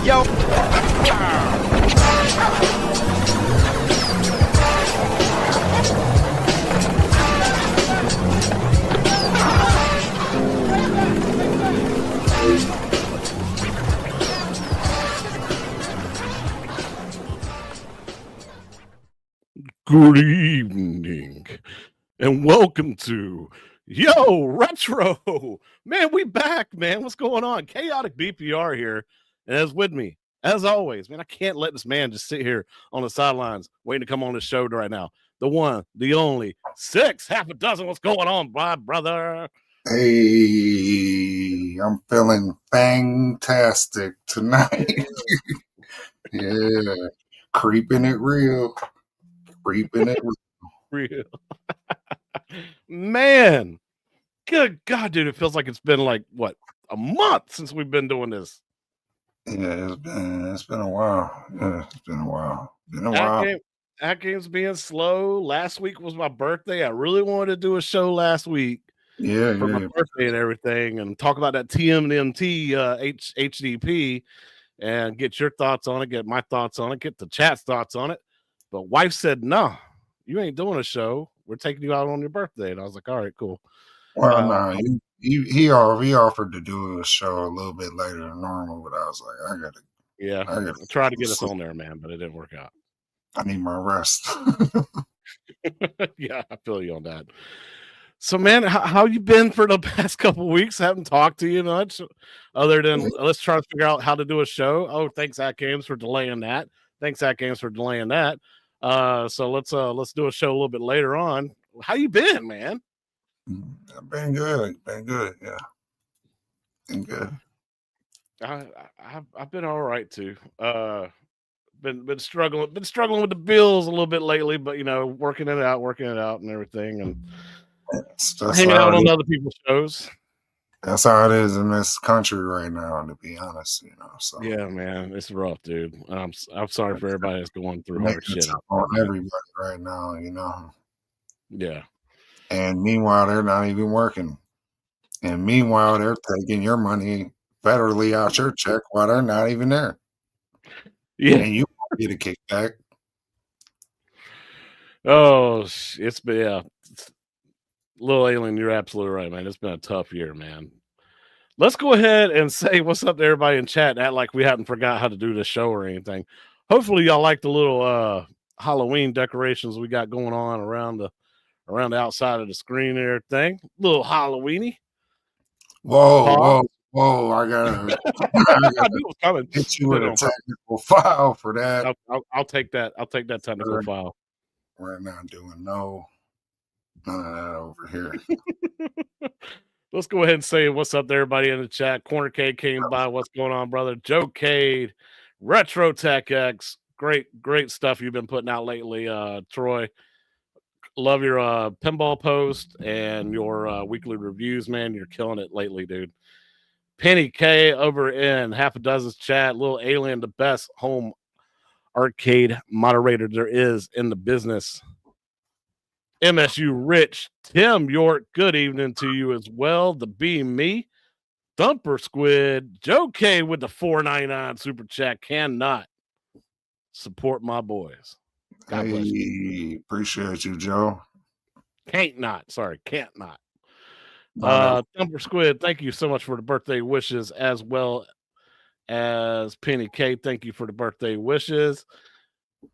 Yo. Good evening, and welcome to Yo Retro. Man, we back, man. What's going on? Chaotic BPR here, and as with me, as always, man, I can't let this man just sit here on the sidelines waiting to come on the show right now. The one, the only, six, half a dozen. What's going on, my brother? Hey, I'm feeling fantastic tonight. Yeah, creeping it real. Real. Man, good God, dude, it feels like it's been like, what, a month since we've been doing this. Yeah, it's been a while. Yeah, it's been a while. ATGAMES being slow. Last week was my birthday. I really wanted to do a show last week. Yeah, for my birthday and everything, and talk about that TMNT HDP and get your thoughts on it, get my thoughts on it, get the chat's thoughts on it. But wife said, no, you ain't doing a show. We're taking you out on your birthday. And I was like, all right, cool. Well, no, he offered to do a show a little bit later than normal, but I was like, I gotta try to get us on there, man, but it didn't work out. I need my rest. Yeah, I feel you on that. So, man, how you been for the past couple weeks? I haven't talked to you much, other than let's try to figure out how to do a show. Oh, thanks, ATGAMES, for delaying that. So let's do a show a little bit later on. How you been, man? I've been good. Yeah, been good. I've been all right too. Been struggling with the bills a little bit lately, but working it out and everything, and hanging out on other people's shows. That's how it is in this country right now, to be honest. So yeah, man, it's rough, dude. I'm sorry for everybody that's going through hard shit on everybody right now. Yeah. And meanwhile, they're not even working. And meanwhile, they're taking your money federally out your check while they're not even there. Yeah. And you won't get a kickback. Oh, it's been, Little Alien, you're absolutely right, man. It's been a tough year, man. Let's go ahead and say what's up to everybody in chat. Act like we hadn't forgot how to do this show or anything. Hopefully, y'all like the little Halloween decorations we got going on around the outside of the screen and everything. Little Halloweeny. Whoa! I gotta get you with a technical file for that. I'll take that. I'll take that technical file. We're not doing none of that over here. Let's go ahead and say what's up to everybody in the chat. Corner Cade came by. What's going on, brother? Joe Cade, Retro Tech X. Great stuff you've been putting out lately, Troy. Love your pinball post and your weekly reviews, man. You're killing it lately, dude. Penny K over in half a dozen's chat. Little Alien, the best home arcade moderator there is in the business. MSU Rich, Tim York, good evening to you as well. The Beam Me, Thumper Squid, Joe K with the $4.99 super chat. Cannot support my boys. God bless you. Appreciate you, Joe. Can't not. Thumper Squid, thank you so much for the birthday wishes, as well as Penny K. Thank you for the birthday wishes.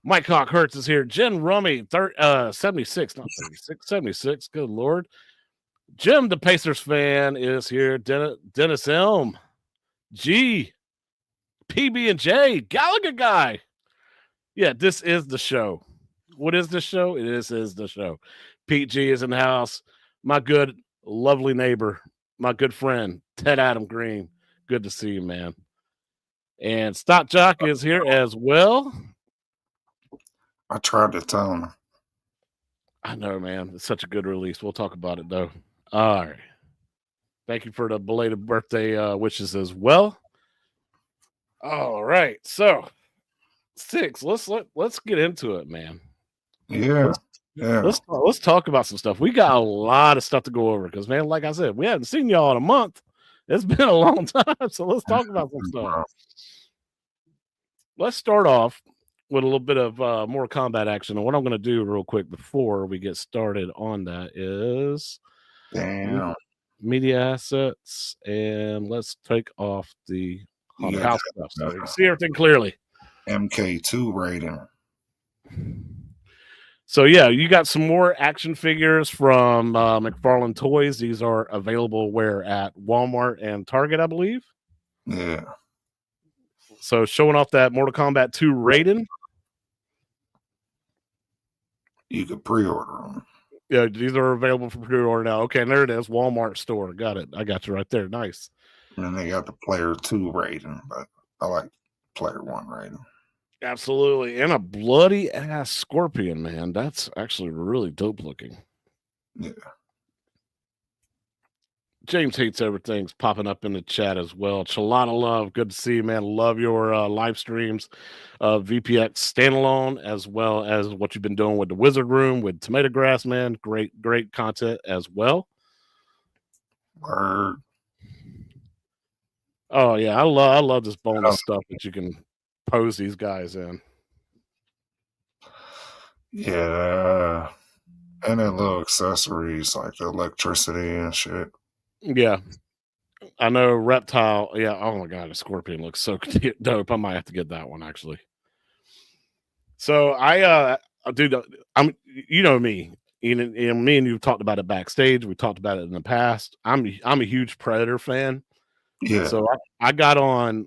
Mike Hawk Hertz is here. Jen Rummy, 76, not 36, 76. Good Lord. Jim, the Pacers fan, is here. Dennis Elm, G, PB and J, Gallagher guy. Yeah, this is the show. What is the show? This is the show. Pete G is in the house. My good, lovely neighbor, my good friend, Ted Adam Green. Good to see you, man. And Stock Jock is here as well. I tried to tell him. I know, man. It's such a good release. We'll talk about it, though. All right. Thank you for the belated birthday wishes as well. All right. So, Six, let's get into it, man. Yeah. Let's talk about some stuff. We got a lot of stuff to go over because, man, like I said, we haven't seen y'all in a month. It's been a long time, so let's talk about some stuff. let's start off with a little bit of more combat action. And what I'm going to do real quick before we get started on that is Damn. media assets, and let's take off the You haunted got house stuff so we can that see everything clearly. MK2 rating. So yeah, you got some more action figures from McFarlane Toys. These are available where at Walmart and Target, I believe. Yeah. So showing off that Mortal Kombat 2 Raiden. You could pre-order them. Yeah, these are available for pre-order now. Okay, and there it is, Walmart store. Got it. I got you right there. Nice. And then they got the player 2 rating, but I like player 1 rating. Absolutely. And a bloody ass scorpion, man. That's actually really dope looking. Yeah. James hates everything's popping up in the chat as well. Chalana Love, good to see you, man. Love your live streams of VPX standalone, as well as what you've been doing with the Wizard Room with Tomato Grass, man. Great content as well. Word. Oh yeah, I love this bonus stuff that you can pose these guys in. Yeah. And then little accessories like the electricity and shit. Yeah. I know Reptile. Yeah. Oh my god, the scorpion looks so dope. I might have to get that one actually. So dude, I'm you know me. Me and you've talked about it backstage. We talked about it in the past. I'm a huge Predator fan. Yeah. So I got on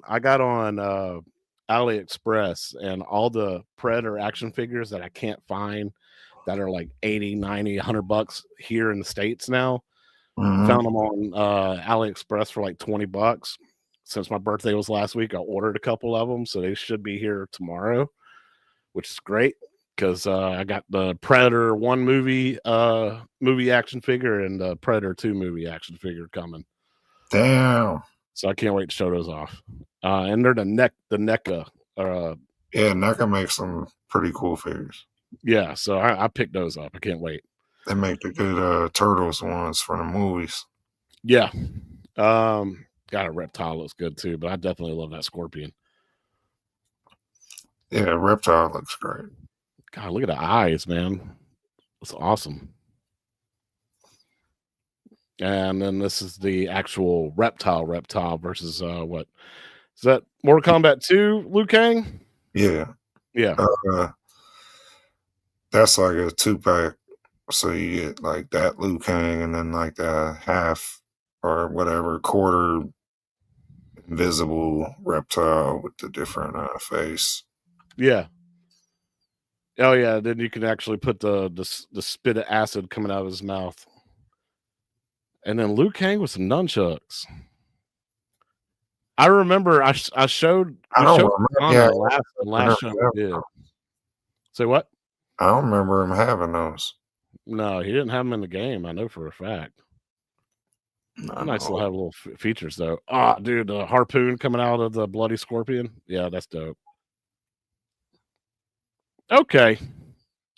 AliExpress, and all the Predator action figures that I can't find that are like 80, 90, $100 here in the States now. Mhm. Found them on AliExpress for like $20. Since my birthday was last week, I ordered a couple of them, so they should be here tomorrow, which is great because I got the Predator 1 movie action figure and the Predator 2 movie action figure coming. Damn. So I can't wait to show those off. And they're the NECA. Yeah, NECA makes some pretty cool figures. Yeah, so I picked those up. I can't wait. They make the good Turtles ones for the movies. Yeah. Got a Reptile looks good too, but I definitely love that Scorpion. Yeah, Reptile looks great. God, look at the eyes, man. That's awesome. And then this is the actual Reptile versus what is that? Mortal Kombat 2, Liu Kang? Yeah. Yeah. That's like a 2-pack. So you get like that Liu Kang and then like the half or whatever quarter invisible Reptile with the different face. Yeah. Oh yeah, then you can actually put the spit of acid coming out of his mouth. And then Liu Kang with some nunchucks. I remember I showed last show we did. Say what? I don't remember him having those. No, he didn't have them in the game. I know for a fact. Nice to have little features though. Ah, dude, the harpoon coming out of the bloody scorpion. Yeah, that's dope. Okay.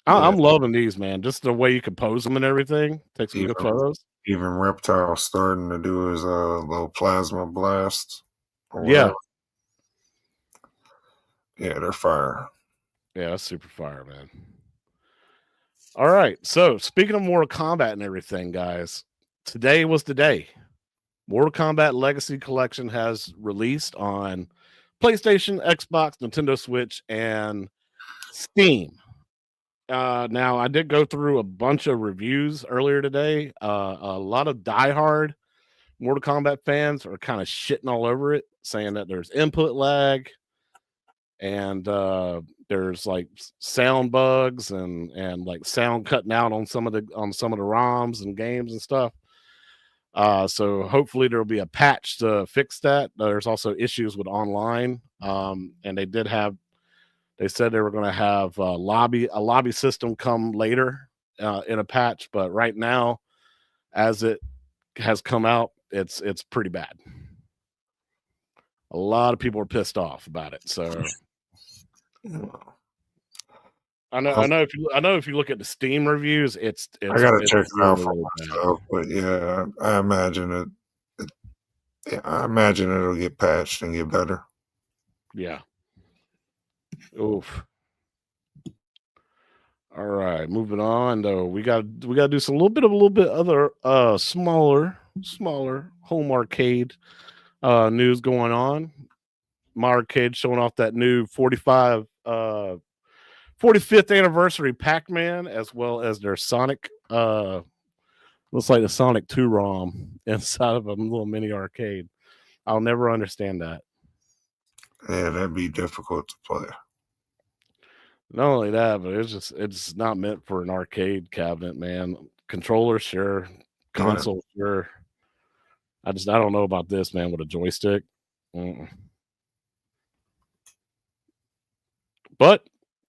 I'm loving these, man. Just the way you can pose them and everything. Take some good photos. Even Reptile starting to do his little plasma blast. Yeah. Yeah, they're fire. Yeah, that's super fire, man. All right. So speaking of Mortal Kombat and everything, guys, today was the day. Mortal Kombat Legacy Collection has released on PlayStation, Xbox, Nintendo Switch, and Steam. Now I did go through a bunch of reviews earlier today. A lot of diehard Mortal Kombat fans are kind of shitting all over it, saying that there's input lag and there's like sound bugs and like sound cutting out on some of the ROMs and games and stuff. So hopefully there'll be a patch to fix that. There's also issues with online, and they said they were going to have a lobby system come later in a patch, but right now, as it has come out, it's pretty bad. A lot of people are pissed off about it. So I know if you look at the Steam reviews, it's I gotta check it out for really myself, but yeah, I imagine I imagine it'll get patched and get better. Yeah. Oof. All right, moving on though. We got to do some a little bit other smaller home arcade news going on. MyArcade showing off that new 45th anniversary Pac-Man, as well as their Sonic looks like the Sonic 2 ROM inside of a little mini arcade. I'll never understand that. Yeah, that'd be difficult to play. Not only that, but it's not meant for an arcade cabinet, man. Controller, sure. Console, sure. I don't know about this, man, with a joystick. Mm-mm. But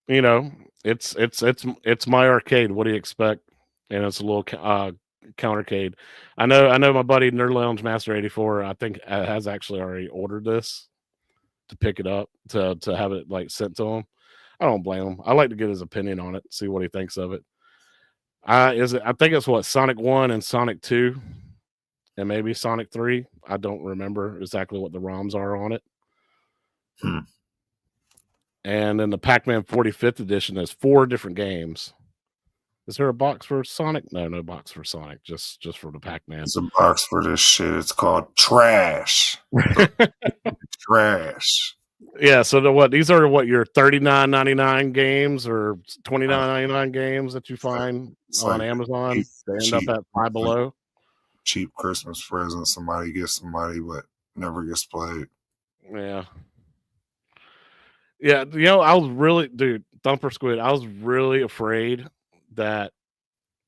you know, it's MyArcade. What do you expect? And it's a little countercade. I know my buddy Nerd Lounge Master 84, I think has actually already ordered this to pick it up to have it like sent to him. I don't blame him. I like to get his opinion on it, see what he thinks of it. I think it's what Sonic 1 and Sonic 2 and maybe Sonic 3. I don't remember exactly what the ROMs are on it. And then the Pac-Man 45th edition has 4 different games. Is there a box for Sonic? No box for Sonic. Just for the Pac-Man. There's a box for this shit. It's called trash. Trash. Yeah. So what? These are what your $39.99 games or $29.99 games that you find on Amazon. They end up at Five Below. Cheap Christmas present. Somebody gets somebody, but never gets played. Yeah. Yeah, you know, I was really, dude, Thumper Squid, I was really afraid that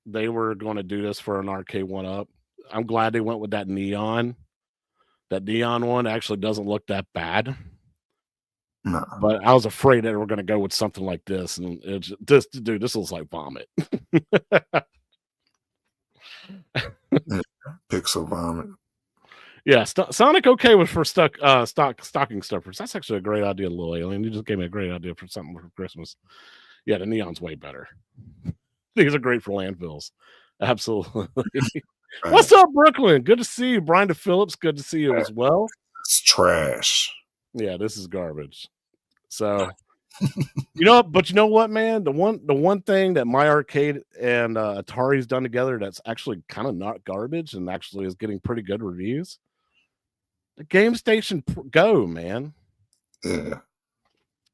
they were going to do this for an arcade 1-up. I'm glad they went with that neon. That neon one actually doesn't look that bad. No. But I was afraid that they were going to go with something like this. And it's just, dude, this looks like vomit. Pixel vomit. Yeah, Sonic okay was for stocking stuffers. That's actually a great idea, Lil Alien. You just gave me a great idea for something for Christmas. Yeah, the neon's way better. These are great for landfills. Absolutely. Right. What's up, Brooklyn? Good to see you. Brian DePhillips, good to see you as well. It's trash. Yeah, this is garbage. So you know what, man? The one thing that MyArcade and Atari's done together that's actually kind of not garbage and actually is getting pretty good reviews. The Game Station Go, man. Yeah.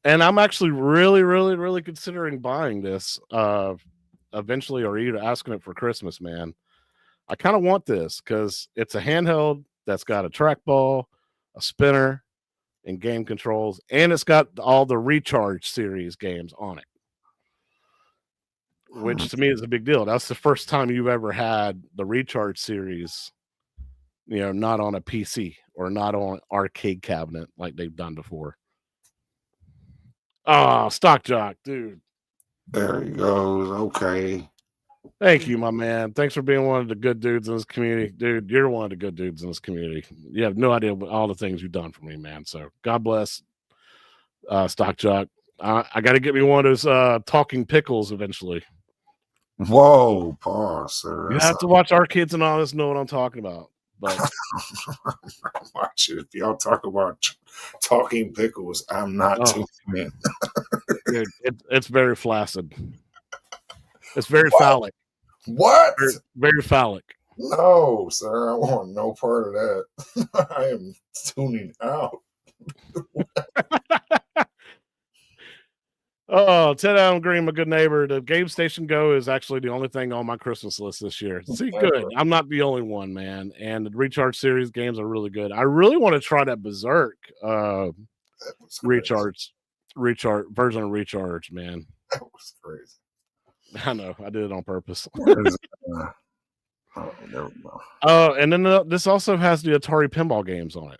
And I'm actually really considering buying this eventually, or either asking it for Christmas, man. I kind of want this because it's a handheld that's got a trackball, a spinner, and game controls, and it's got all the Recharge series games on it, which to me is a big deal. That's the first time you've ever had the Recharge series, you know, not on a PC or not on an arcade cabinet like they've done before. Oh, Stock Jock, dude. There he goes. Okay. Thank you, my man. Thanks for being one of the good dudes in this community. Dude, you're one of the good dudes in this community. You have no idea what all the things you've done for me, man. So God bless Stock Jock. I got to get me one of those talking pickles eventually. Whoa, pause, sir. You have to watch Our Kids and All This know what I'm talking about. But watch it. If y'all talk about talking pickles, I'm not tuning in. Dude, it's very flaccid. It's very phallic. What? Very phallic. No, sir. I want no part of that. I am tuning out. Oh, Ted Allen Green, my good neighbor. The Game Station Go is actually the only thing on my Christmas list this year. See, good. I'm not the only one, man. And the Recharge series games are really good. I really want to try that Berserk Recharge version of Recharge, man. That was crazy. I know. I did it on purpose. Oh, and then this also has the Atari pinball games on it,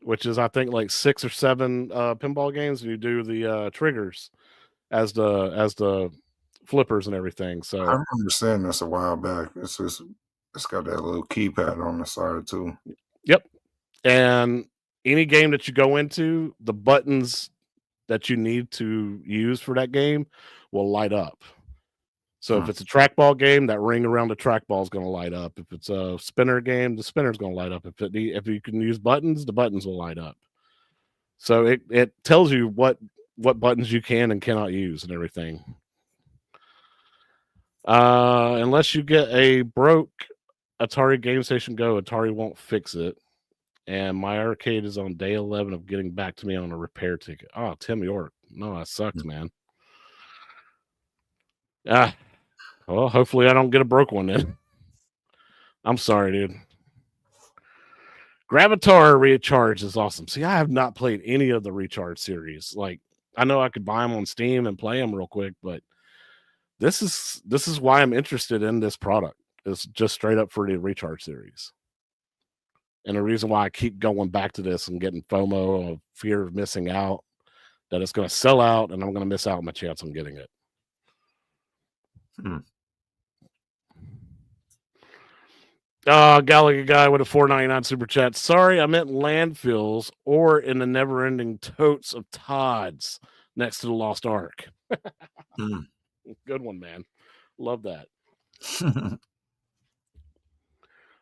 which is I think like 6 or 7 pinball games, and you do the triggers as the flippers and everything. So I remember saying this a while back. It's got that little keypad on the side too. Yep. And any game that you go into, the buttons that you need to use for that game will light up. So if it's a trackball game, that ring around the trackball is going to light up. If it's a spinner game, the spinner is going to light up. If you can use buttons, the buttons will light up. So it tells you what buttons you can and cannot use and everything. Unless you get a broke Atari Game Station Go, Atari won't fix it. And MyArcade is on day 11 of getting back to me on a repair ticket. Oh, Tim York. No, that sucks, man. Well, hopefully I don't get a broke one then. I'm sorry, dude. Gravatar Recharge is awesome. See, I have not played any of the Recharge series. Like, I know I could buy them on Steam and play them real quick, but this is why I'm interested in this product. It's just straight up for the Recharge series. And the reason why I keep going back to this and getting FOMO of fear of missing out, that it's going to sell out and I'm going to miss out on my chance on getting it. Gallagher guy with a $4.99 super chat. Sorry, I meant landfills or in the never-ending totes of Todd's next to the Lost Ark. Good one, man. Love that.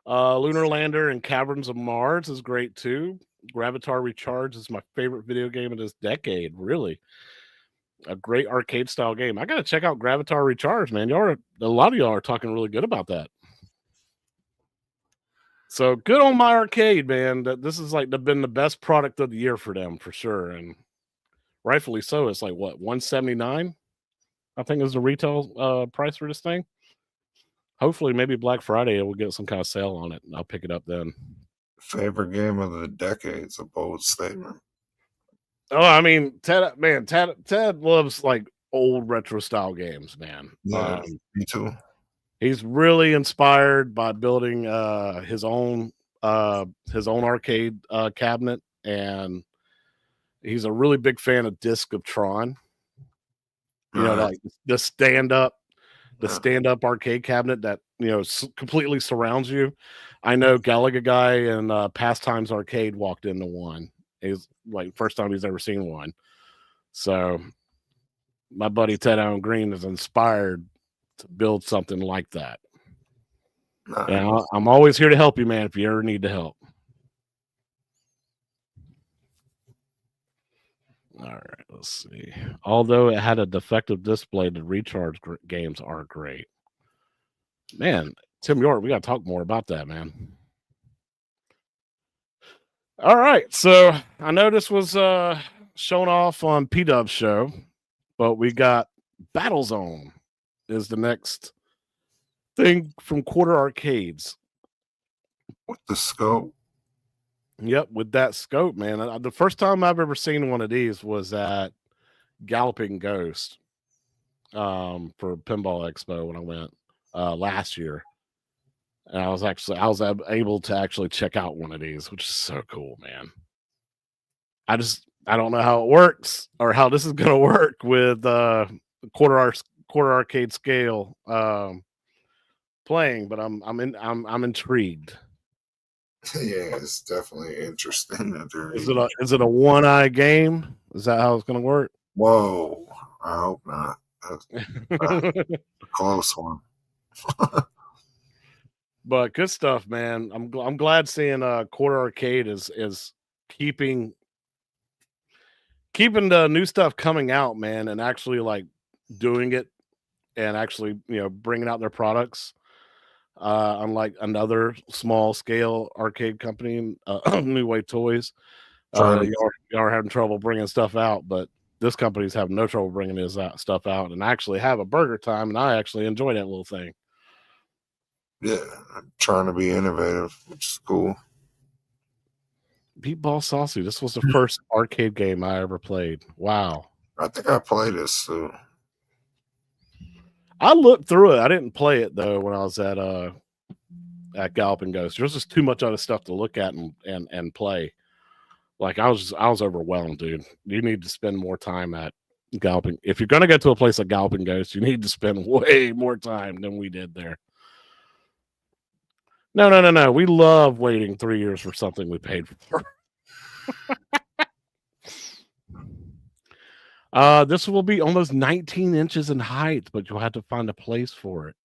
Lunar Lander and Caverns of Mars is great too. Gravatar Recharge is my favorite video game of this decade. Really, a great arcade style game. I gotta check out Gravatar Recharge, man. A lot of y'all are talking really good about that. So good on MyArcade, man. That this is like been the best product of the year for them for sure, and rightfully so. It's like what, $179, I think, is the retail price for this thing. Hopefully, maybe Black Friday we'll get some kind of sale on it, and I'll pick it up then. Favorite game of the decade is a bold statement. Oh, I mean, Ted loves like old retro style games, man. Yeah, me too. He's really inspired by building his own arcade cabinet, and he's a really big fan of Disc of Tron. You know, like the stand up arcade cabinet that completely surrounds you. I know Gallagher guy and Pastimes Arcade walked into one. It's like first time he's ever seen one. So my buddy Ted Allen Green is inspired to build something like that. Nice. And I'm always here to help you, man, if you ever need the help. All right, let's see. Although it had a defective display, the Recharge games are great. Man, Tim York, we got to talk more about that, man. All right, so I know this was shown off on P-Dub's show, but we got Battlezone is the next thing from Quarter Arcades. With the scope. Yep, with that scope, man. The first time I've ever seen one of these was at Galloping Ghost for Pinball Expo when I went last year. And I was able to actually check out one of these, which is so cool, man. I don't know how it works or how this is going to work with quarter arcade scale playing, but I'm intrigued. Yeah, it's definitely interesting. Is it a one-eye game? Is that how it's going to work? Whoa, I hope not. A close one. But good stuff, man. I'm glad seeing Quarter Arcade is keeping the new stuff coming out, man, and actually like doing it and actually bringing out their products. Unlike another small scale arcade company, New Wave Toys, you are having trouble bringing stuff out, but this company's having no trouble bringing this stuff out and actually have a burger time, and I actually enjoy that little thing. Yeah, I'm trying to be innovative, which is cool. Beatball Saucy. This was the first arcade game I ever played. Wow. I think I played this too. I looked through it. I didn't play it though when I was at Galloping Ghost. There's just too much other stuff to look at and play. Like I was overwhelmed, dude. You need to spend more time at Galloping. If you're gonna go to a place like Galloping Ghost, you need to spend way more time than we did there. No. We love waiting 3 years for something we paid for. This will be almost 19 inches in height, but you'll have to find a place for it.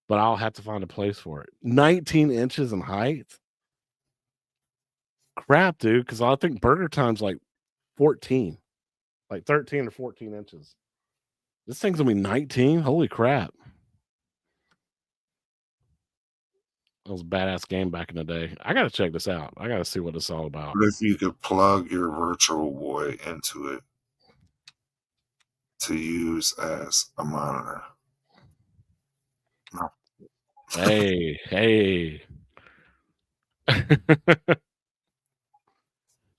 But I'll have to find a place for it. 19 inches in height? crap, dude, because I think Burger Time's like 14, like 13 or 14 inches. This thing's gonna be 19. Holy crap! That was a badass game back in the day. I gotta check this out. I gotta see what it's all about. What if you could plug your Virtual Boy into it to use as a monitor? No. Hey, hey.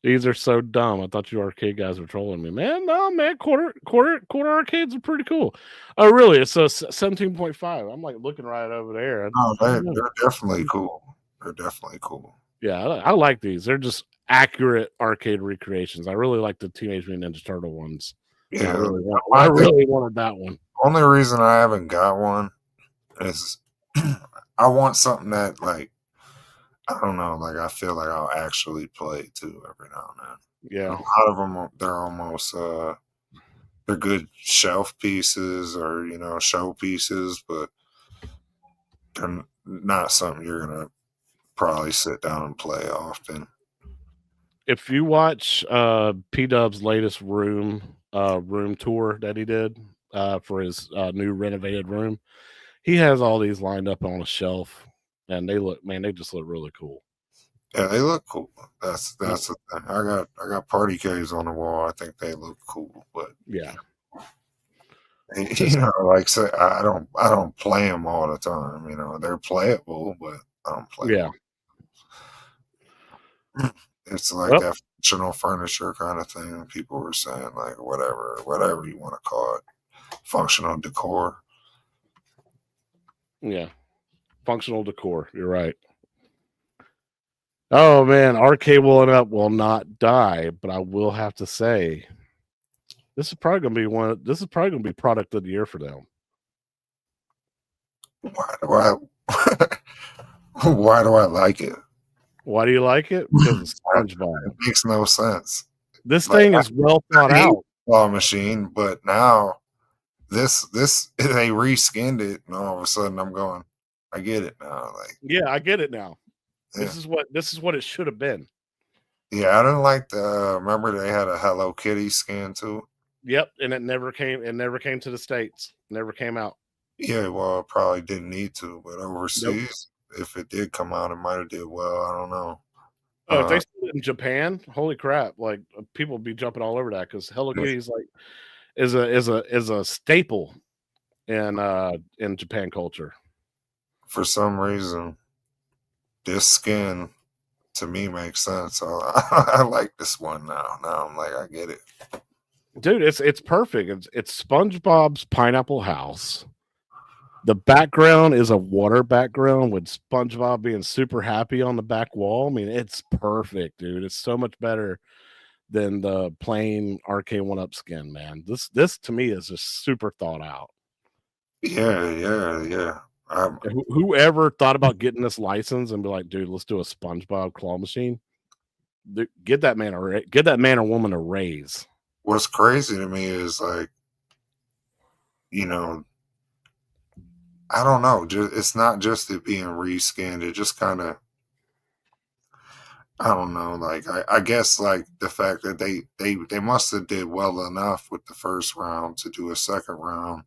These are so dumb. I thought you arcade guys were trolling me. Man, no, man. Quarter arcades are pretty cool. Oh, really? It's a 17.5. I'm like looking right over there. No, I don't know. they're definitely cool. They're definitely cool. Yeah, I like these. They're just accurate arcade recreations. I really like the Teenage Mutant Ninja Turtle ones. Yeah, I really wanted that one. Only reason I haven't got one is I want something that, like, I don't know, like I feel like I'll actually play too every now and then. Yeah, a lot of them they're almost they're good shelf pieces or show pieces, but they're not something you're gonna probably sit down and play often. if you watch P Dub's latest room tour that he did for his new renovated room, he has all these lined up on a shelf, and they just look really cool. Yeah, they look cool. That's the thing. I got party caves on the wall. I think they look cool, but yeah, like say I don't play them all the time. They're playable, but I don't play them. It's like that functional furniture kind of thing. People were saying like whatever you want to call it, functional decor. Yeah, functional decor. You're right. Oh man, arcade will not die, but I will have to say, this is probably gonna be product of the year for them. Why do I like it? Why do you like it? Because of SpongeBob. It makes no sense. This thing is well thought out. Claw machine, but now this they reskinned it, and all of a sudden I'm going, I get it now. Like, yeah, I get it now. Yeah. This is what it should have been. Yeah, I didn't like the. Remember they had a Hello Kitty skin too. Yep, and it never came to the States. Never came out. Yeah, well, it probably didn't need to, but overseas, if it did come out, it might have did well. I don't know. Oh, if they sold it in Japan, holy crap! Like people would be jumping all over that because Hello Kitty's like is a staple in Japan culture. For some reason, this skin to me makes sense. So I like this one now. Now I'm like, I get it. Dude, it's perfect. It's SpongeBob's Pineapple House. The background is a water background with SpongeBob being super happy on the back wall. I mean, it's perfect, dude. It's so much better than the plain arcade 1-up skin, man. This to me is just super thought out. Yeah. Whoever thought about getting this license and be like, dude, let's do a SpongeBob claw machine. Get that man or woman a raise. What's crazy to me is like, I don't know. It's not just it being reskinned. It just kind of, I don't know. Like I guess like the fact that they must have did well enough with the first round to do a second round.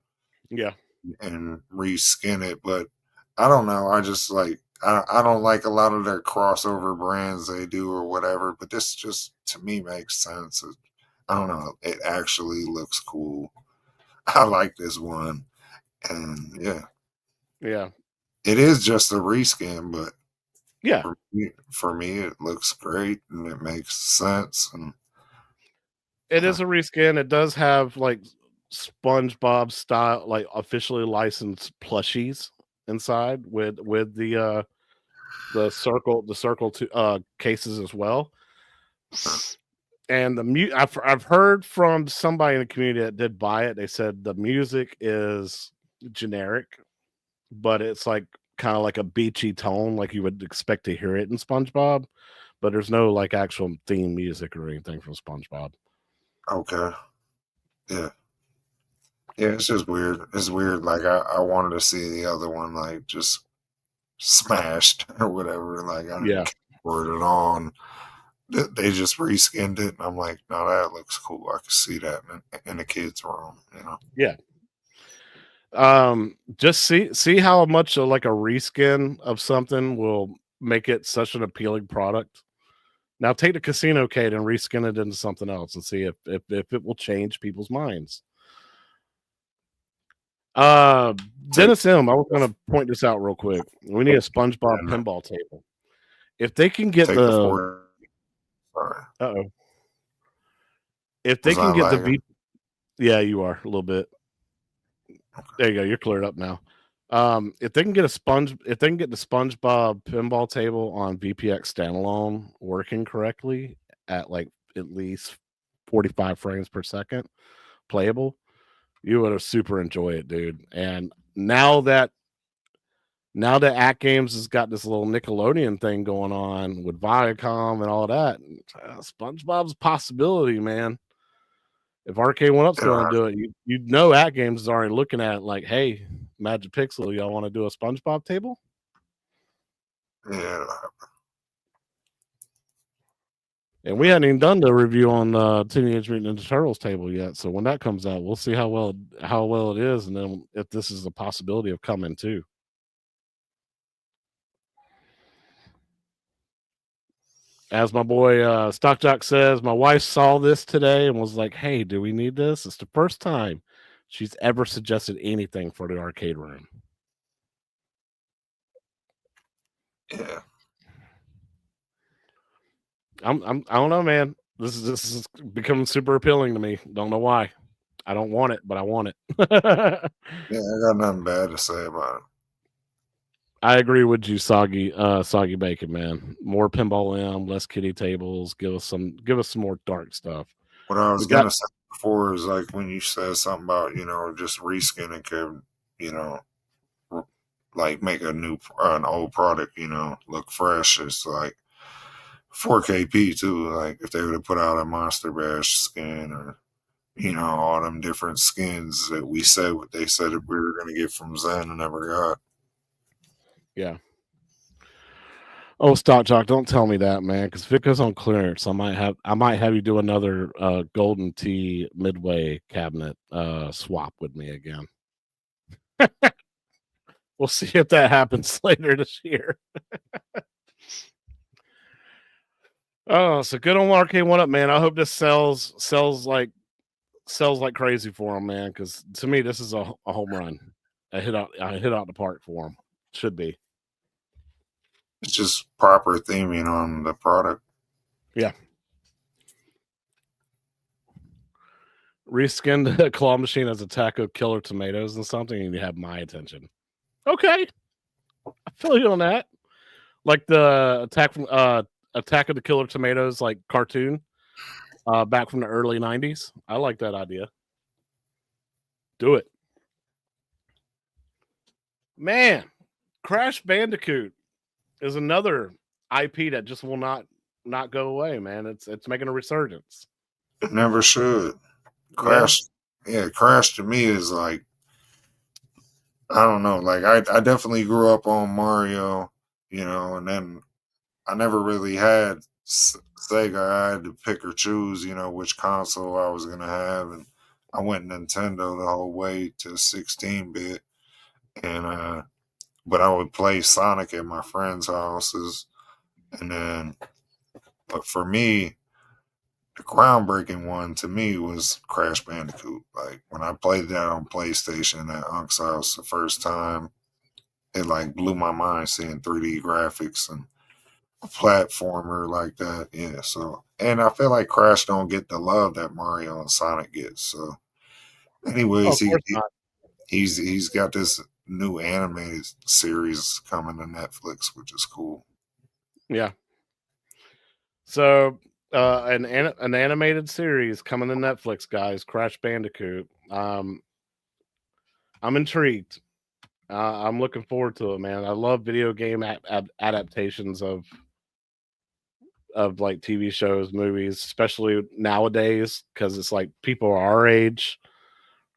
Yeah. And reskin it, but I don't know. I just like I don't like a lot of their crossover brands they do or whatever. But this just to me makes sense. I don't know. It actually looks cool. I like this one, and yeah. It is just a reskin, but yeah, for me it looks great and it makes sense. And it is a reskin. It does have like SpongeBob style, like officially licensed plushies inside with the circle to cases as well. And I've heard from somebody in the community that did buy it. They said the music is generic, but it's like kind of like a beachy tone, like you would expect to hear it in SpongeBob. But there's no like actual theme music or anything from SpongeBob. Okay. Yeah. Yeah, it's just weird. It's weird. Like I wanted to see the other one like just smashed or whatever. Like I didn't care for it at all. And They just reskinned it, and I'm like, no, that looks cool. I can see that in the kids' room, you know. Yeah. Just see how much like a reskin of something will make it such an appealing product. Now take the casino cade and reskin it into something else and see if it will change people's minds. Dennis M, I was going to point this out real quick. We need a SpongeBob pinball table. If they can get take the 4. Sorry. Uh-oh. If they can get the yeah, you are a little bit. There you go. You're cleared up now. If they can get the SpongeBob pinball table on VPX standalone working correctly at like at least 45 frames per second, playable, you would have super enjoy it, dude. And now that ATGAMES has got this little Nickelodeon thing going on with Viacom and all that, SpongeBob's a possibility, man. If Arcade 1-Up's going to do it, you know ATGAMES is already looking at it like, hey, Magic Pixel, y'all want to do a SpongeBob table? Yeah. And we hadn't even done the review on Teenage Mutant Ninja Turtles table yet. So when that comes out, we'll see how well it is, and then if this is a possibility of coming too. As my boy Stock Jock says, my wife saw this today and was like, hey, do we need this? It's the first time she's ever suggested anything for the arcade room. Yeah. I don't know, man. This is becoming super appealing to me. Don't know why. I don't want it, but I want it. Yeah, I got nothing bad to say about it. I agree with you, Soggy Bacon, man. More Pinball M, less kitty tables. Give us some more dark stuff. What I was gonna say before is like when you said something about, you know, just reskinning could, you know, like make an old product, you know, look fresh. It's like 4KP too. Like if they would have put out a Monster Bash skin, or, you know, all them different skins that we said what they said that we were gonna get from Zen and never got. Yeah. Oh, Stock Jock, don't tell me that, man. Because if it goes on clearance, I might have you do another Golden Tee Midway cabinet swap with me again. We'll see if that happens later this year. Oh, so good on Arcade 1-Up, man. I hope this sells like crazy for him, man. Because to me, this is a home run. I hit out the park for him. Should be. It's just proper theming on the product. Yeah. Reskinned the claw machine as a taco killer tomatoes and something, and you have my attention. Okay. I feel you on that. Like the Attack of the Killer Tomatoes like cartoon back from the early 90s. I like that idea. Do it. Man, Crash Bandicoot is another IP that just will not go away, man. It's making a resurgence. It never should. Crash, yeah, Crash to me is like, I don't know. Like I definitely grew up on Mario, you know, and then I never really had Sega. I had to pick or choose, you know, which console I was gonna have, and I went Nintendo the whole way to 16-bit, and but I would play Sonic at my friends' houses, and then, but for me, the groundbreaking one to me was Crash Bandicoot. Like when I played that on PlayStation at Unc's house the first time, it like blew my mind seeing 3D graphics and a platformer like that. Yeah, so, and I feel like Crash don't get the love that Mario and Sonic get. So anyways, he's got this new animated series coming to Netflix, which is cool. Yeah. So an animated series coming to Netflix, guys. Crash Bandicoot. I'm intrigued. I'm looking forward to it, man. I love video game adaptations of like TV shows, movies, especially nowadays, because it's like people our age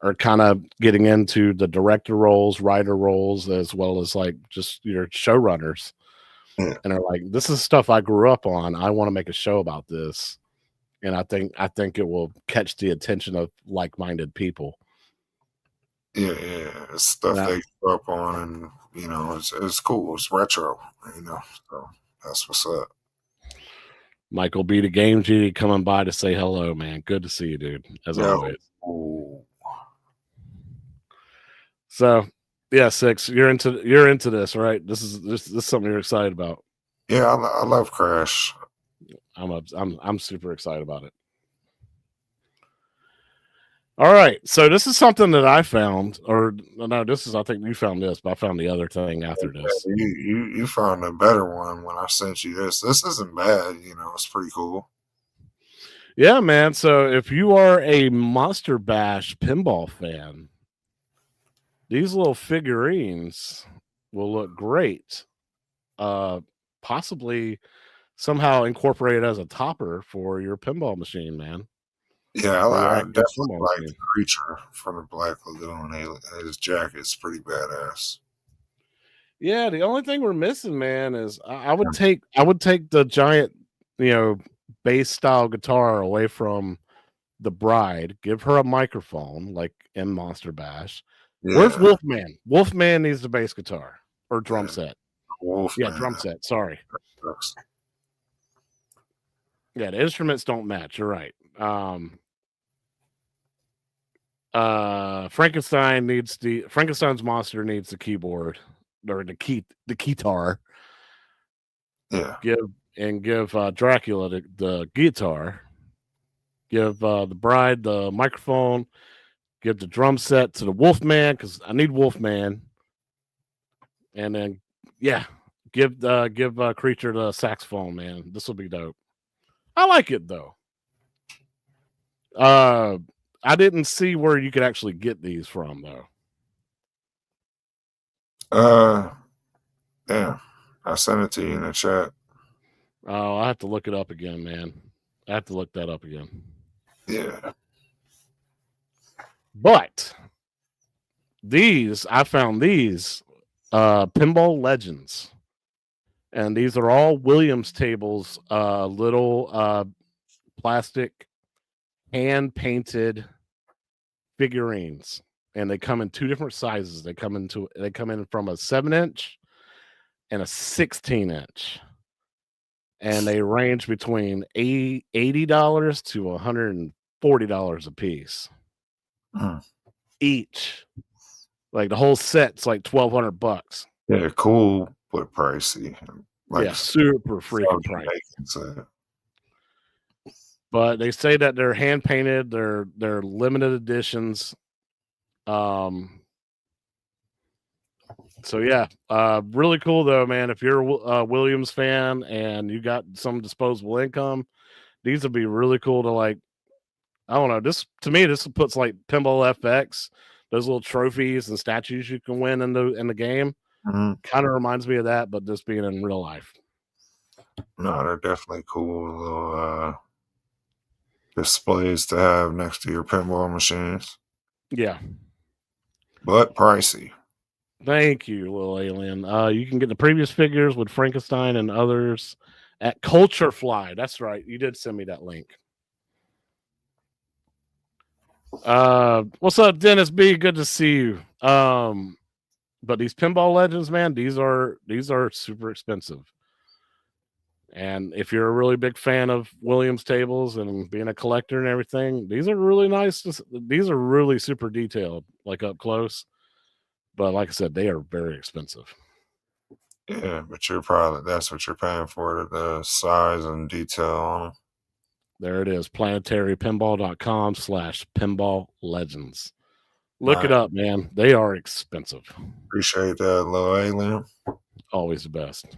are kind of getting into the director roles, writer roles, as well as like just your showrunners. Yeah. and are like, "This is stuff I grew up on. I want to make a show about this." And I think it will catch the attention of like-minded people. Yeah, yeah. It's stuff Now, they grew up on, and it's cool. It's retro, So that's what's up. Michael B. the Game Genie coming by to say hello, man. Good to see you, dude, as Yeah. always. Ooh. So, yeah, Six, you're into this, right? This is something you're excited about. Yeah, I love Crash. I'm super excited about it. All right, so this is something that I found, or no, I think you found this, but I found the other thing after this. You found a better one when I sent you this. This isn't bad, it's pretty cool. Yeah, man. So if you are a Monster Bash pinball fan, these little figurines will look great. Possibly somehow incorporated as a topper for your pinball machine, man. Yeah, For your I actual definitely pinball like machine. the creature from the Black Lagoon. His jacket's pretty badass. Yeah, the only thing we're missing, man, is I would take the giant, bass style guitar away from the bride, give her a microphone like in Monster Bash. Where's Yeah, Wolfman? Wolfman needs the bass guitar or drum yeah. set. Yeah, Wolfman. drum set. Sorry. Yeah, the instruments don't match. You're right. Frankenstein's monster needs the keyboard or the keytar. Yeah. Give Dracula the guitar. Give the bride the microphone. Give the drum set to the Wolfman because I need Wolfman. And then give Creature the saxophone, man. This will be dope. I like it though. I didn't see where you could actually get these from though. Yeah. I sent it to you in the chat. Oh, I have to look it up again, man. I have to look that up again. Yeah. But I found these Pinball Legends. And these are all Williams tables, little plastic hand painted figurines. And they come in two different sizes. They come in from a 7-inch and a 16-inch. And they range between $80 to $140 a piece. Each. Like the whole set's like $1,200. Yeah, cool but pricey. Yeah, super freaking pricey. But they say that they're hand painted, they're limited editions. So yeah, really cool though, man. If you're a Williams fan and you got some disposable income, these would be really cool to like. I don't know. This to me, this puts like Pinball FX, those little trophies and statues you can win in the game. Mm-hmm. Kind of reminds me of that, but this being in real life. No, they're definitely cool little displays to have next to your pinball machines. Yeah. But pricey. Thank you, little alien. You can get the previous figures with Frankenstein and others at Culture Fly. That's right. You did send me that link. What's up, Dennis B? Good to see you. But these Pinball Legends, man, these are super expensive. And if you're a really big fan of Williams tables and being a collector and everything, these are really nice. These are really super detailed, like up close. But like I said, they are very expensive. Yeah, but that's what you're paying for, the size and detail on them. There it is, planetarypinball.com/pinball legends. Look it up, man. They are expensive. Appreciate that, little alien. Always the best.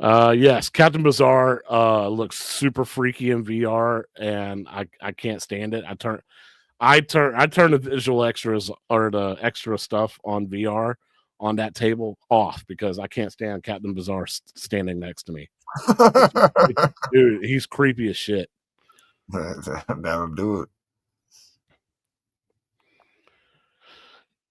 Yes, Captain Bizarre looks super freaky in VR, and I can't stand it. I turn the visual extras or the extra stuff on VR on that table off because I can't stand Captain Bizarre standing next to me. Dude, he's creepy as shit. That'll do it.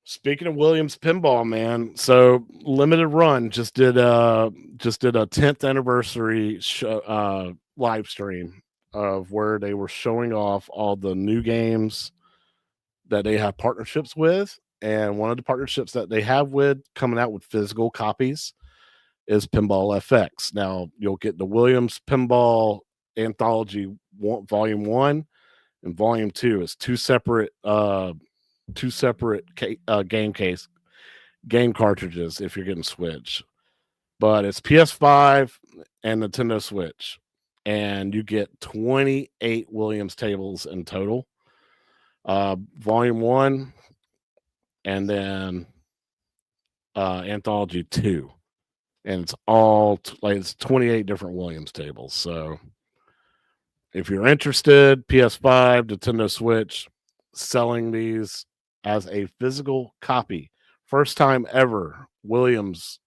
Speaking of Williams Pinball, man, so limited run just did a 10th anniversary live stream of where they were showing off all the new games that they have partnerships with, and one of the partnerships that they have with coming out with physical copies is Pinball FX. Now you'll get the Williams Pinball Anthology Volume 1 and Volume 2. It's two separate game cartridges if you're getting Switch, but it's PS5 and Nintendo Switch, and you get 28 Williams tables in total. Volume 1 and then Anthology 2, and it's all it's 28 different Williams tables. So if you're interested, PS5, Nintendo Switch, selling these as a physical copy. First time ever Williams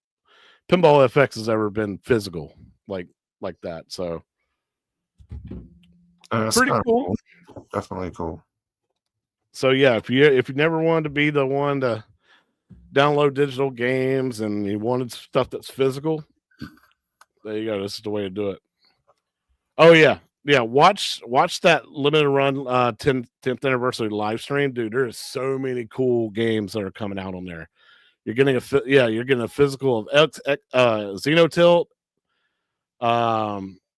Pinball FX has ever been physical like that. So pretty cool. Definitely cool. So yeah, if you never wanted to be the one to download digital games and you wanted stuff that's physical, there you go. This is the way to do it. Oh yeah. Yeah, watch that limited run 10th anniversary live stream, dude. There is so many cool games that are coming out on there. You're getting a physical of Xenotilt,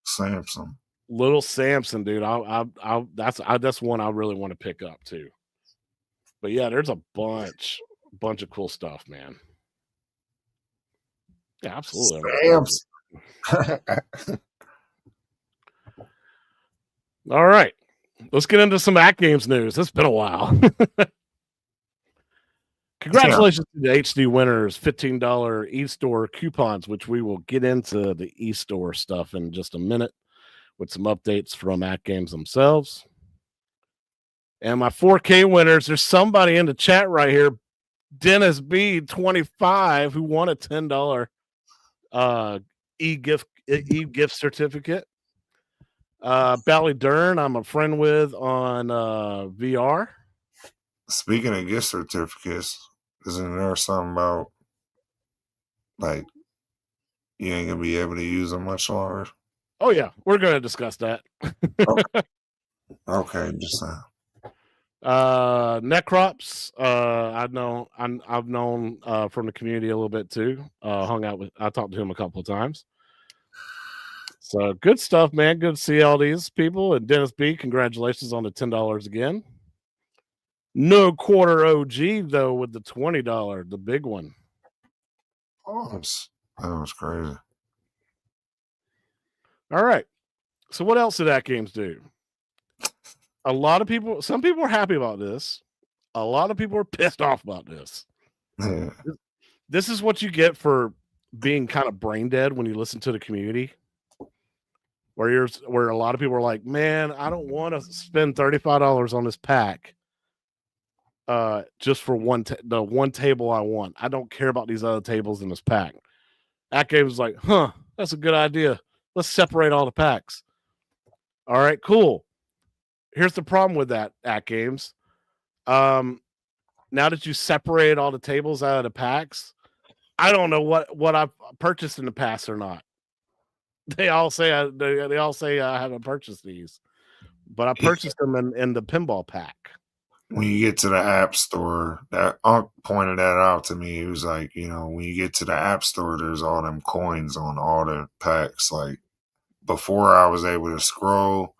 Samson, Little Samson, dude. That's one I really want to pick up too. But yeah, there's a bunch of cool stuff, man. Yeah, absolutely. All right, let's get into some ATGAMES news. It's been a while. Congratulations to the HD winners, $15 eStore coupons, which we will get into the eStore stuff in just a minute with some updates from ATGAMES themselves. And my 4K winners, there's somebody in the chat right here, Dennis B 25, who won a $10 e-gift certificate. Bally Dern, I'm a friend with on VR. Speaking of gift certificates, isn't there something about like you ain't gonna be able to use them much longer? Oh yeah, we're gonna discuss that. Okay, just Necrops, I've known from the community a little bit too. I talked to him a couple of times. So good stuff, man. Good to see all these people. And Dennis B, congratulations on the $10 again. No quarter OG though with the $20, the big one. Oh, that was crazy. All right. So what else did ATGAMES do? Some people are happy about this. A lot of people are pissed off about this. Yeah. This is what you get for being kind of brain dead when you listen to the community. Where a lot of people are like, man, I don't want to spend $35 on this pack. Just for the one table I want. I don't care about these other tables in this pack. ATGAMES was like, that's a good idea. Let's separate all the packs. All right, cool. Here's the problem with that, ATGAMES. Now that you separate all the tables out of the packs, I don't know what I've purchased in the past or not. They all say I haven't purchased these, but I purchased them in the pinball pack. When you get to the App Store, that Unc pointed that out to me. He was like, when you get to the App Store, there's all them coins on all the packs. Like, before I was able to scroll,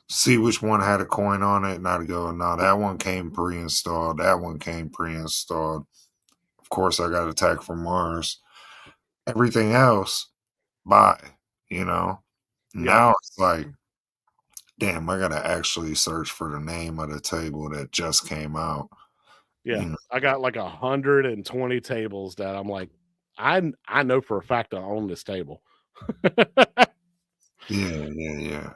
see which one had a coin on it, and I'd go, no, that one came pre-installed. That one came pre-installed. Of course, I got Attack from Mars. Everything else, buy, Now it's like, damn, I gotta actually search for the name of the table that just came out. Yeah, I got like 120 tables that I'm like, I know for a fact I own this table. Yeah.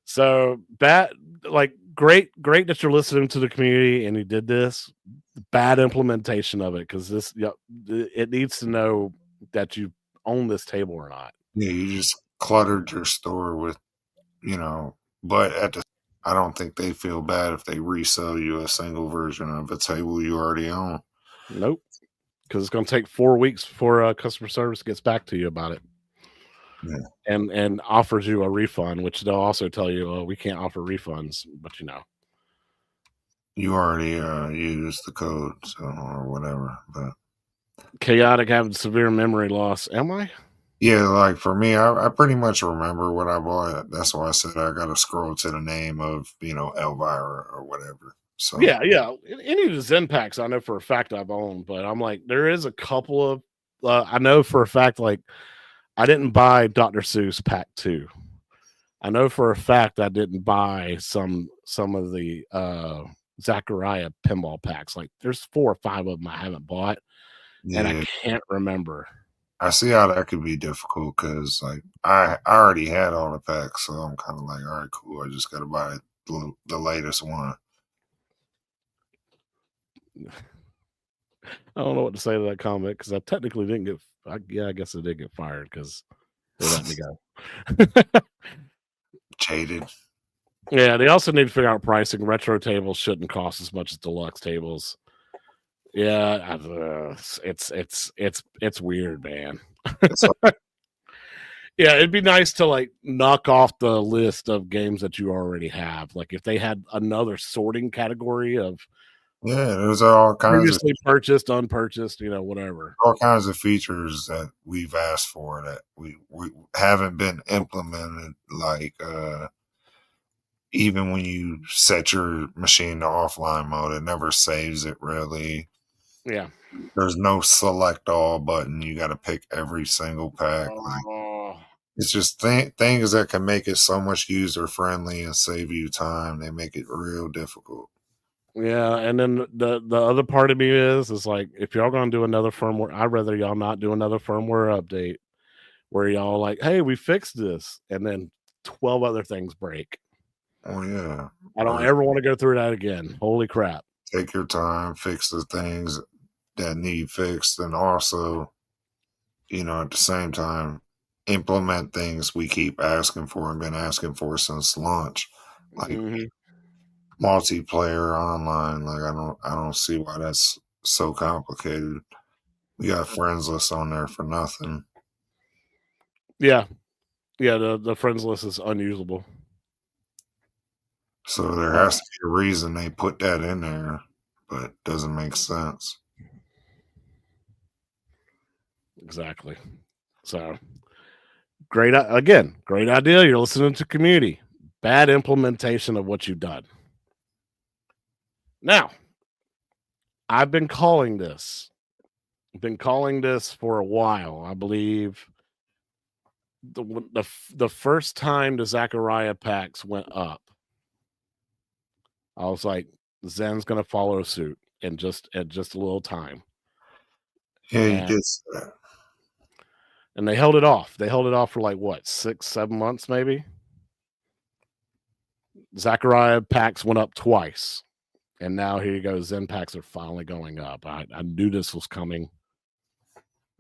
So that, like, great that you're listening to the community and you did this. Bad implementation of it, because it needs to know that you own this table or not. Yeah, you just cluttered your store with, but at the I don't think they feel bad if they resell you a single version of a table you already own. Nope, because it's going to take 4 weeks before customer service gets back to you about it Yeah. and offers you a refund, which they'll also tell you, oh, we can't offer refunds, but You already used the code, so or whatever. But chaotic having severe memory loss. Am I? yeah, like for me, I pretty much remember what I bought. That's why I said I got to scroll to the name of Elvira or whatever. So Yeah, yeah. Any of the Zen packs, I know for a fact I've owned, but I'm like, there is a couple of. I know for a fact, like, I didn't buy Dr. Seuss Pack 2. I know for a fact I didn't buy some of the Zachariah pinball packs. Like, there's 4 or 5 of them I haven't bought, and I yeah, can't remember. I see how that could be difficult because like I already had all the packs, so I'm kind of like, all right, cool. I just got to buy the latest one. I don't know what to say to that comment because I technically didn't get. I guess I did get fired because they let me go. Jaded. Yeah, they also need to figure out pricing. Retro tables shouldn't cost as much as deluxe tables. Yeah, it's weird, man. It's Yeah, it'd be nice to like knock off the list of games that you already have. Like if they had another sorting category of yeah, there's previously purchased, unpurchased, whatever. all kinds of features that we've asked for that we haven't been implemented. Like even when you set your machine to offline mode, it never saves it really. Yeah. There's no select all button. You got to pick every single pack. Like Oh, it's just things that can make it so much user friendly and save you time. They make it real difficult. yeah, and then the other part of me is like if y'all gonna do another firmware, I'd rather y'all not do another firmware update where y'all like, hey, we fixed this, and then 12 other things break. Oh yeah, I don't or ever want to go through that again. Holy crap. take your time, fix the things that need fixed, and also at the same time, implement things we keep asking for and been asking for since launch, like Hmm. multiplayer online. Like I don't see why that's so complicated. We got friends list on there for nothing. Yeah. Yeah, the friends list is unusable. So there Uh, has to be a reason they put that in there, but it doesn't make sense. exactly. So great idea. You're listening to community. Bad implementation of what you've done. Now, I've been calling this. Been calling this for a while. I believe the first time the Zachariah packs went up, I was like, Zen's gonna follow suit in just a little time. Yeah, you And did say that. they held it off. They held it off for like what, 6, 7 months, maybe. Zachariah packs went up twice. And now here you go. Zen packs are finally going up. I knew this was coming.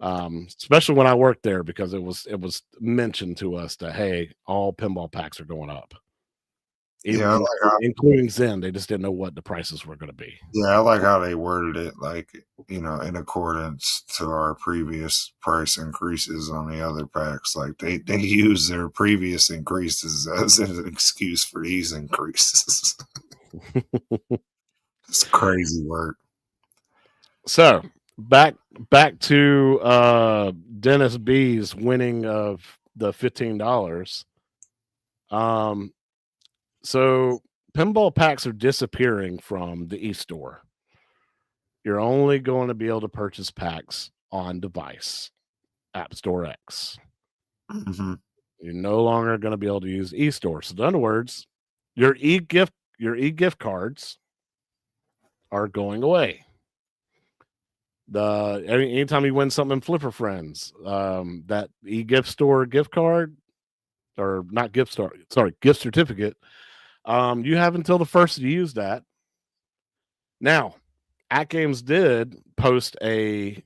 Especially when I worked there because it was mentioned to us that hey, all pinball packs are going up. Yeah, Including Zen. They just didn't know what the prices were going to be. I like how they worded it, like in accordance to our previous price increases on the other packs. Like they use their previous increases as an excuse for these increases. It's crazy work. So back to Dennis B's winning of the $15. Um, so pinball packs are disappearing from the e-store. You're only going to be able to purchase packs on device, App Store X. Hmm. You're no longer going to be able to use e-store. So in other words, your e-gift cards are going away. Anytime you win something in Flipper Friends, that e-gift store gift card or not gift store, sorry, gift certificate, you have until the first to use that. Now, ATGAMES did post a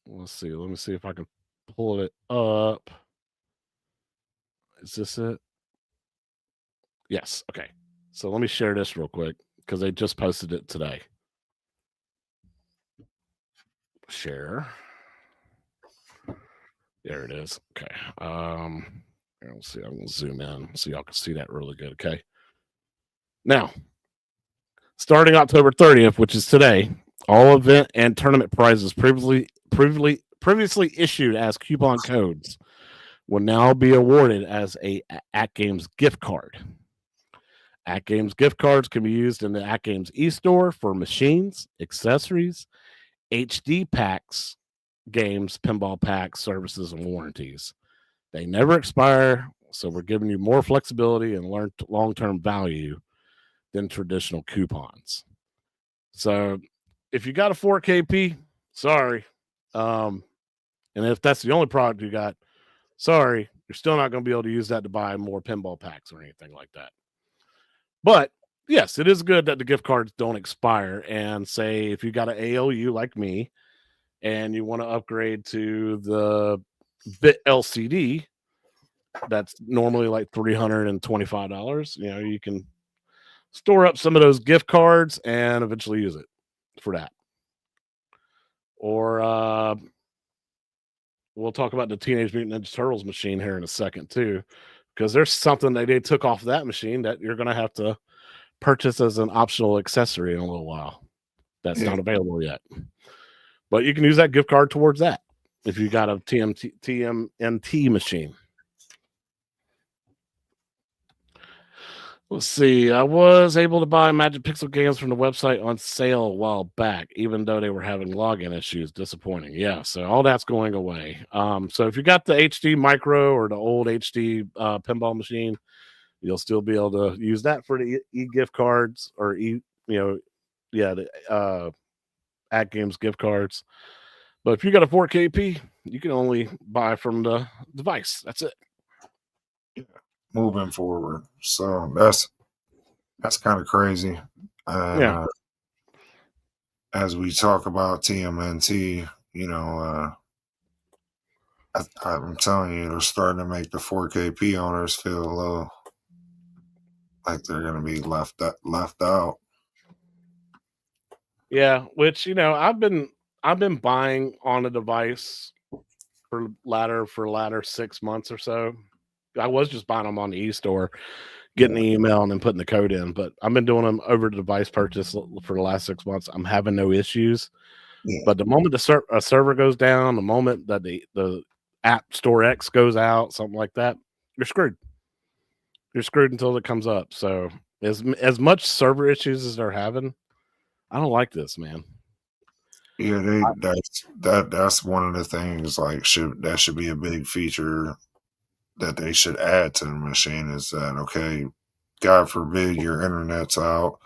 let's see, let me see if I can pull it up. Is this it? Yes. Okay. So let me share this real quick because they just posted it today. Share. There it is. Okay. Here, let's see. I'm gonna zoom in so y'all can see that really good. Okay. Now, starting October 30th, which is today, all event and tournament prizes previously issued as coupon codes will now be awarded as a ATGAMES gift card. ATGAMES gift cards can be used in the ATGAMES e-store for machines, accessories, HD packs, games, pinball packs, services, and warranties. They never expire, so we're giving you more flexibility and long-term value than traditional coupons. So if you got a 4KP, sorry. And if that's the only product you got, sorry, you're still not going to be able to use that to buy more pinball packs or anything like that. But yes, it is good that the gift cards don't expire. And say if you got an ALU like me and you want to upgrade to the bit LCD, that's normally like $325. You know, you can store up some of those gift cards and eventually use it for that. Or we'll talk about the Teenage Mutant Ninja Turtles machine here in a second too, because there's something that they took off that machine that you're going to have to purchase as an optional accessory in a little while. That's Yeah. not available yet, but you can use that gift card towards that if you got a TMNT machine. Let's see. I was able to buy Magic Pixel games from the website on sale a while back, even though they were having login issues. Disappointing. Yeah. So all that's going away. So if you got the HD Micro or the old HD pinball machine, you'll still be able to use that for the e-gift cards or the ATGAMES gift cards. But if you got a 4KP, you can only buy from the device. That's it. Moving forward. So that's kind of crazy. And Yeah. as we talk about TMNT, I'm telling you, they're starting to make the 4KP owners feel a little like they're going to be left out. Yeah, which I've been buying on a device for latter 6 months or so. I was just buying them on the e-store, getting Yeah, the email and then putting the code in, but I've been doing them over the device purchase for the last 6 months. I'm having no issues. yeah, But the moment a server goes down, the moment that the App Store X goes out, something like that, you're screwed. You're screwed until it comes up. So as much server issues as they're having, I don't like this, man. yeah. That's one of the things like should be a big feature that they should add to the machine is that okay, God forbid your internet's out,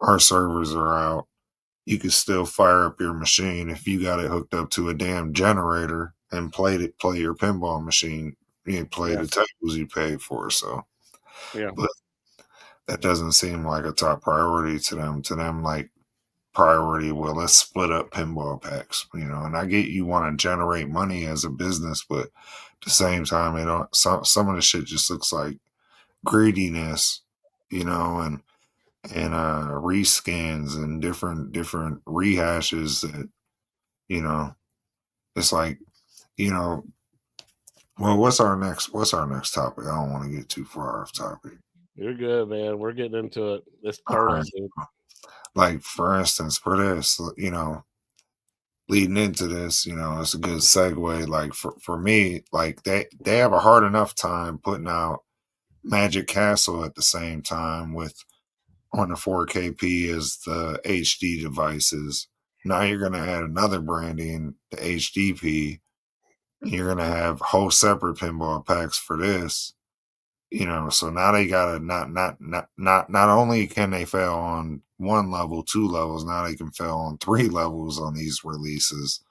our servers are out, you can still fire up your machine if you got it hooked up to a damn generator and play your pinball machine. You play Yeah, the tables you paid for. So, yeah, but that doesn't seem like a top priority to them. To them, like priority, well, let's split up pinball packs, And I get you want to generate money as a business, but at the same time, some of the shit just looks like greediness, and reskins and different rehashes that you know it's like you know well what's our next topic. I don't want to get too far off topic. you're good, man. We're getting into it. It's All right, turtles, dude. like for instance for this, leading into this, it's a good segue. Like for me, like they have a hard enough time putting out Magic Castle at the same time with on the 4KP as the HD devices. Now you're going to add another branding, the HDP. You're going to have whole separate pinball packs for this. So now they got to not only can they fail on one level, two levels, now they can fail on three levels on these releases.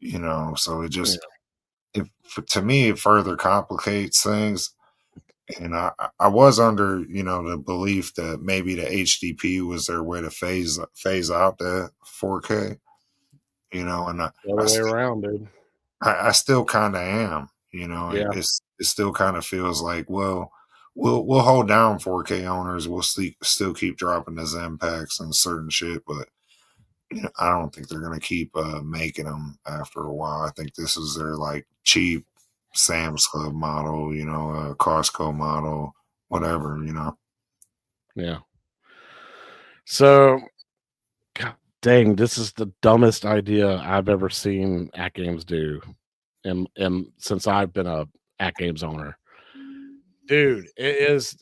So Yeah. to me, it further complicates things. And I was under, the belief that maybe the HDP was their way to phase out the 4K, and The other way around, dude. I still kind of am, Yeah. it still kind of feels like, well, we'll hold down 4K owners. We'll still keep dropping the Zen packs and certain shit, but I don't think they're gonna keep making them after a while. I think this is their like cheap Sam's Club model, Costco model, whatever. Yeah. So, God dang, this is the dumbest idea I've ever seen ATGAMES do, and since I've been a ATGAMES owner. Dude, it's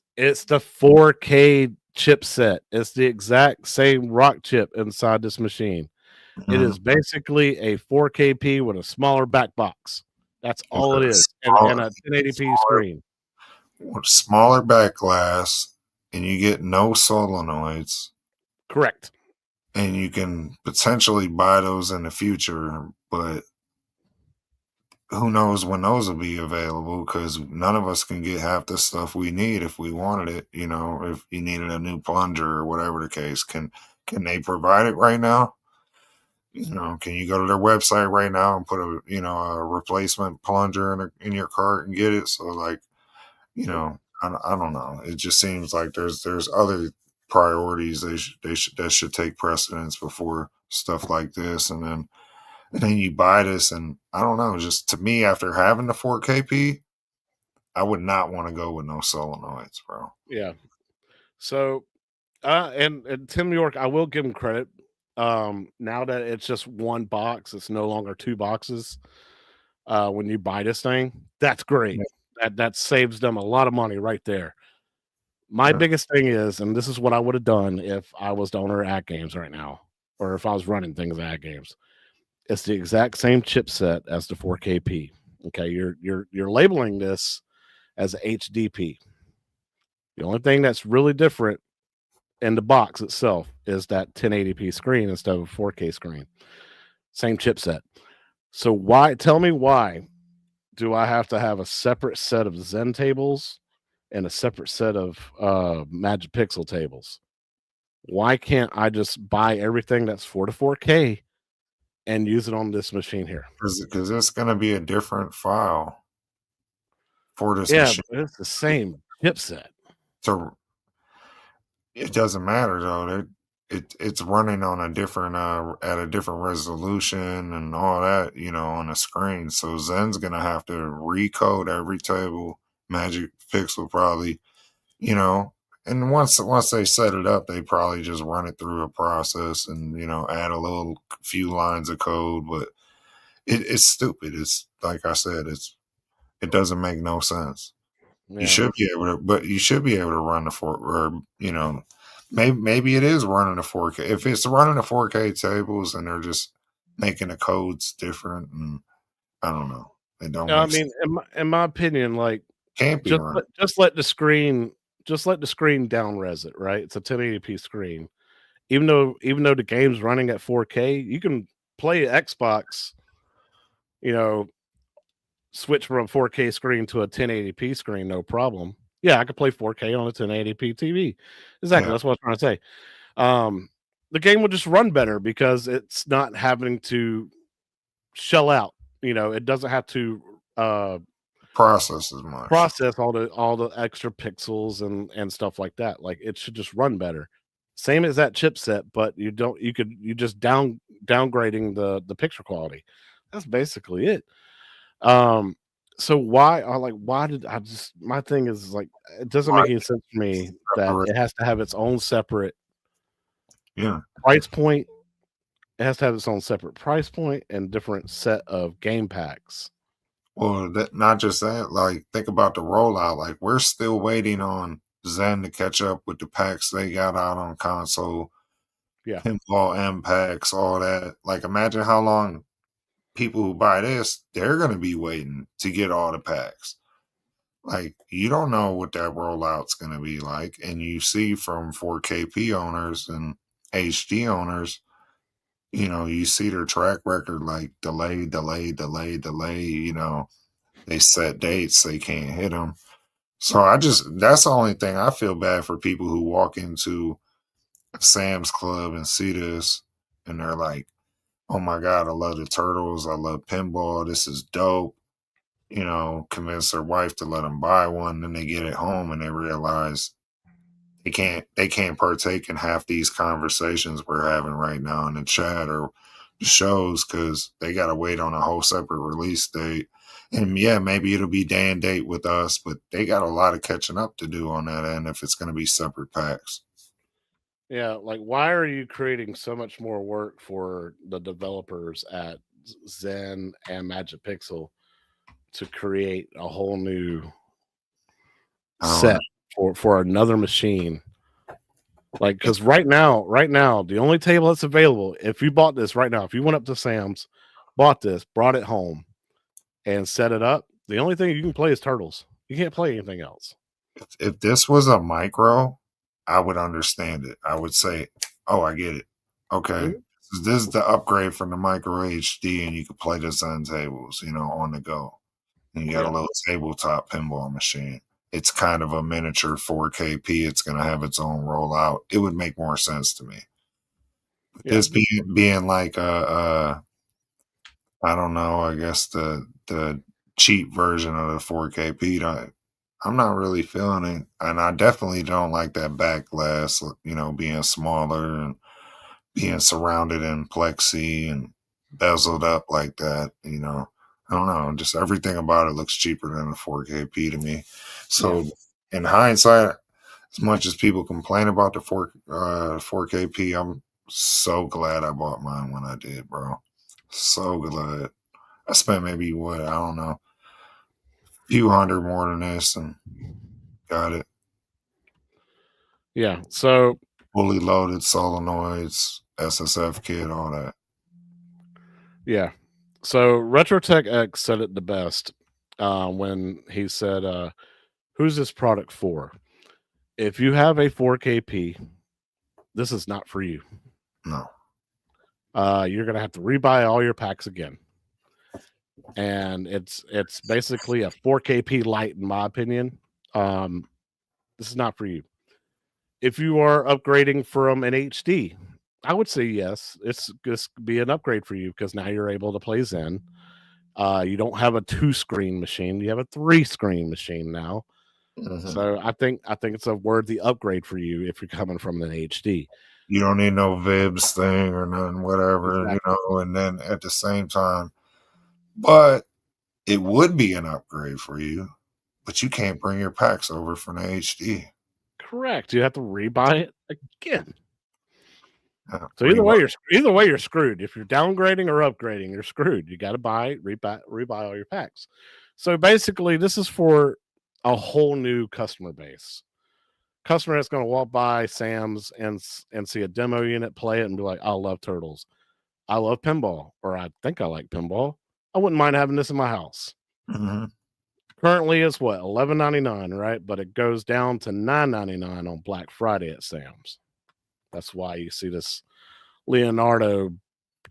the 4K chipset. It's the exact same rock chip inside this machine. It Mhm. is basically a 4KP with a smaller back box. That's With all a it is, and a 1080p smaller, screen. with smaller back glass, and you get no solenoids, Correct. and you can potentially buy those in the future, but who knows when those will be available because none of us can get half the stuff we need if we wanted it. If you needed a new plunger or whatever the case, can they provide it right now? Can you go to their website right now and put a replacement plunger in your cart and get it? So like, I don't know. It just seems like there's other priorities that should take precedence before stuff like this, and then you buy this, and I don't know. Just to me, after having the 4KP, I would not want to go with no solenoids, bro. Yeah. So, and Tim York, I will give him credit. Now that it's just one box, it's no longer two boxes. When you buy this thing, that's great. Yeah, That saves them a lot of money right there. My yeah. biggest thing is, and this is what I would have done if I was the owner at Games right now, or if I was running things at Games. It's the exact same chipset as the 4KP. Okay, you're labeling this as HDP. The only thing that's really different in the box itself is that 1080p screen instead of a 4K screen. Same chipset. So why? Tell me why do I have to have a separate set of Zen tables and a separate set of Magic Pixel tables? Why can't I just buy everything that's 4 to 4K and use it on this machine here? Because it's gonna be a different file for this Yeah, machine. but it's the same chipset. So it doesn't matter though. It's running on a different at a different resolution and all that, on the screen. So Zen's gonna have to recode every table. Magic Pixel probably, you know, and once they set it up, they probably just run it through a process and add a little few lines of code. But it's stupid. It's like I said, it doesn't make no sense. You Yeah. should be able to, but you should be able to run the four, or maybe it is running the 4K. If it's running the 4K tables and they're just making the codes different, and I don't know, it don't I make mean, sense. in my opinion, like Can't be just running. let the screen down res it, right? It's a 1080p screen. Even though the game's running at 4K, you can play Xbox, you know, switch from a 4K screen to a 1080p screen, no problem. Yeah, I could play 4K on a 1080p TV. Exactly, Yeah, that's what I was trying to say. Um, the game will just run better because it's not having to shell out. It doesn't have to process as much. process all the extra pixels and stuff like that. Like it should just run better. Same as that chipset, but you just downgrading the picture quality. That's basically it. Um, so why did I just my thing is like it doesn't Why make any sense to me that separate? it has to have its own separate Yeah. price point. It has to have its own separate price point and different set of game packs. Well, that not just that. Like, think about the rollout. Like, we're still waiting on Zen to catch up with the packs they got out on console, Yeah. pinball M packs, all that. Like, imagine how long people who buy this, they're going to be waiting to get all the packs. Like, you don't know what that rollout's going to be like. And you see from 4KP owners and HD owners, you see their track record like delay, delay, delay, delay. They set dates, they can't hit them. So that's the only thing I feel bad for people who walk into Sam's Club and see this and they're like, oh my God, I love the turtles. I love pinball. This is dope. convince their wife to let them buy one. Then they get it home and they realize they can't partake in half these conversations we're having right now in the chat or the shows because they got to wait on a whole separate release date. And yeah, maybe it'll be day and date with us, but they got a lot of catching up to do on that end if it's going to be separate packs. Yeah, like why are you creating so much more work for the developers at Zen and Magic Pixel to create a whole new set for another machine? Like, because right now, the only table that's available, if you bought this right now, if you went up to Sam's, bought this, brought it home, and set it up, the only thing you can play is Turtles. You can't play anything else. If this was a micro, I would understand it. I would say, "Oh, I get it. Okay, this is the upgrade from the micro HD, and you can play the Zen tables, on the go. And you got a little tabletop pinball machine. It's kind of a miniature 4KP. It's going to have its own rollout. It would make more sense to me. This being like I don't know. I guess the cheap version of the 4KP. I'm not really feeling it, and I definitely don't like that back glass. Being smaller and being surrounded in plexi and bezeled up like that. I don't know. Just everything about it looks cheaper than a 4KP to me. So in hindsight, as much as people complain about the 4KP, I'm so glad I bought mine when I did, bro. So glad. I spent maybe I don't know, a few hundred more than this and got it. Yeah. So fully loaded solenoids, SSF kit, all that. Yeah. So RetroTech X said it the best when he said, who's this product for? If you have a 4KP, this is not for you. No. You're going to have to rebuy all your packs again. And it's basically a 4KP light, in my opinion. This is not for you. If you are upgrading from an HD, I would say yes. It's just be an upgrade for you because now you're able to play Zen. You don't have a 2-screen machine; you have a 3-screen machine now. Mm-hmm. So I think it's a worthy upgrade for you if you're coming from an HD. You don't need no Vibs thing or nothing, whatever, Exactly. And then at the same time, but it would be an upgrade for you, but you can't bring your packs over from the HD. Correct. You have to rebuy it again. So Rebuy. either way you're screwed. If you're downgrading or upgrading, you're screwed. You got to rebuy all your packs. So basically, this is for a whole new customer base. Customer that's going to walk by Sam's and see a demo unit, play it, and be like, "I love Turtles. I love pinball, or I think I like pinball. I wouldn't mind having this in my house." Mm-hmm. Currently, it's what, $11.99, right? But it goes down to $9.99 on Black Friday at Sam's. That's why you see this Leonardo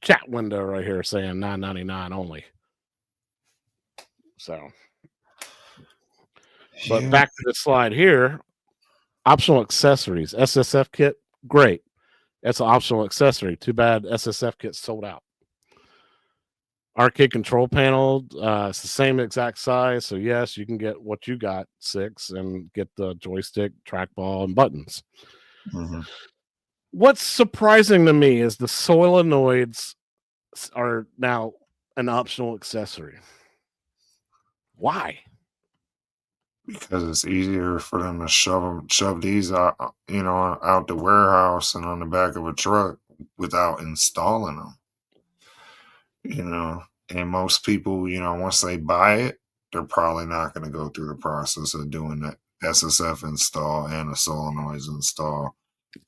chat window right here saying $9.99 only. So, but back to the slide here. Optional accessories, SSF kit, great. That's an optional accessory. Too bad SSF kit sold out. Arcade control panel, it's the same exact size. So yes, you can get what you got, 6, and get the joystick, trackball, and buttons. Mm-hmm. What's surprising to me is the solenoids are now an optional accessory. Why? Because it's easier for them to shove these out, out the warehouse and on the back of a truck without installing them. And most people, once they buy it, they're probably not going to go through the process of doing that SSF install and a solenoids install.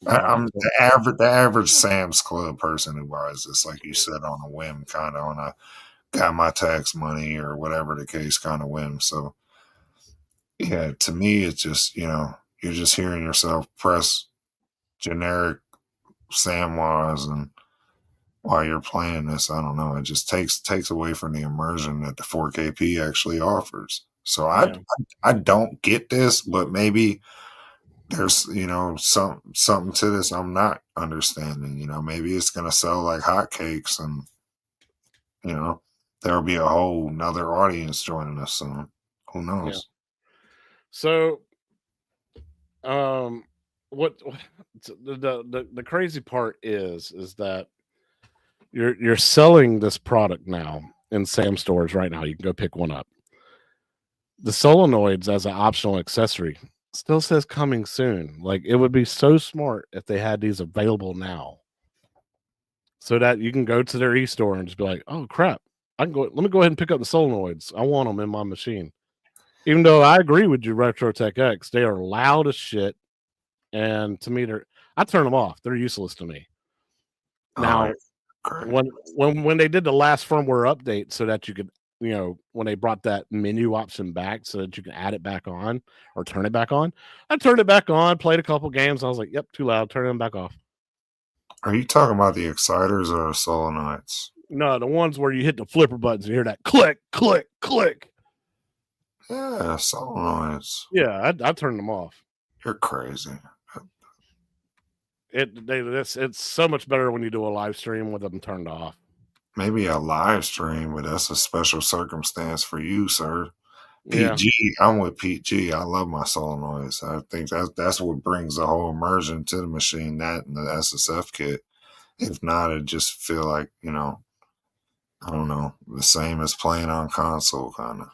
I'm the average Sam's Club person who buys this, like you said, on a whim, kind of on a got my tax money or whatever the case kind of whim. So yeah, to me, it's just, you're just hearing yourself press generic Samwas and while you're playing this, I don't know, it just takes away from the immersion that the 4KP actually offers. So I don't get this, but maybe there's something to this I'm not understanding. Maybe it's gonna sell like hotcakes, and there'll be a whole nother audience joining us soon. Who Yeah. knows? So, um, what the crazy part is that you're selling this product now in Sam stores right now. You can go pick one up. The solenoids as an optional accessory still says coming soon. Like it would be so smart if they had these available now, so that you can go to their e-store and just be like, "Oh crap, I can go. Let me go ahead and pick up the solenoids. I want them in my machine." Even though I agree with you, RetroTech X, they are loud as shit, and to me, I turn them off. They're useless to me. Oh, Now, when they did the last firmware update, so that you could, when they brought that menu option back, so that you can add it back on or turn it back on, I turned it back on, played a couple games. I was like, "Yep, too loud. Turn them back off." are you talking about the exciters or solenoids? No, the ones where you hit the flipper buttons and you hear that click, click, click. Yeah, solenoids. Yeah, I turned them off. You're crazy. It's so much better when you do a live stream with them turned off. Maybe a live stream, but that's a special circumstance for you, sir. Yeah. PG, I'm with PG. I love my solenoids. I think that's what brings the whole immersion to the machine, that and the SSF kit. If not, it just feel like, I don't know, the same as playing on console, kind of.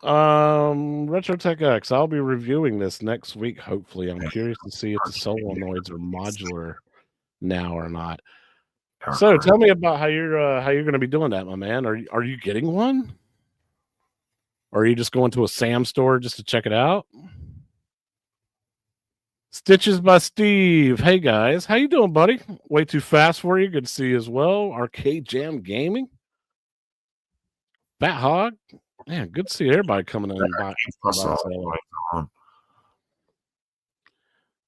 RetroTech X, I'll be reviewing this next week, hopefully. I'm curious to see if the solenoids are modular now or not. So tell me about how you're going to be doing that, my man. Are you getting one? Or are you just going to a Sam store just to check it out? Stitches by Steve. Hey guys, how you doing, buddy? Way too fast for you. Good to see you as well. Arcade Jam Gaming. Fat Hog. Man, good to see everybody coming in.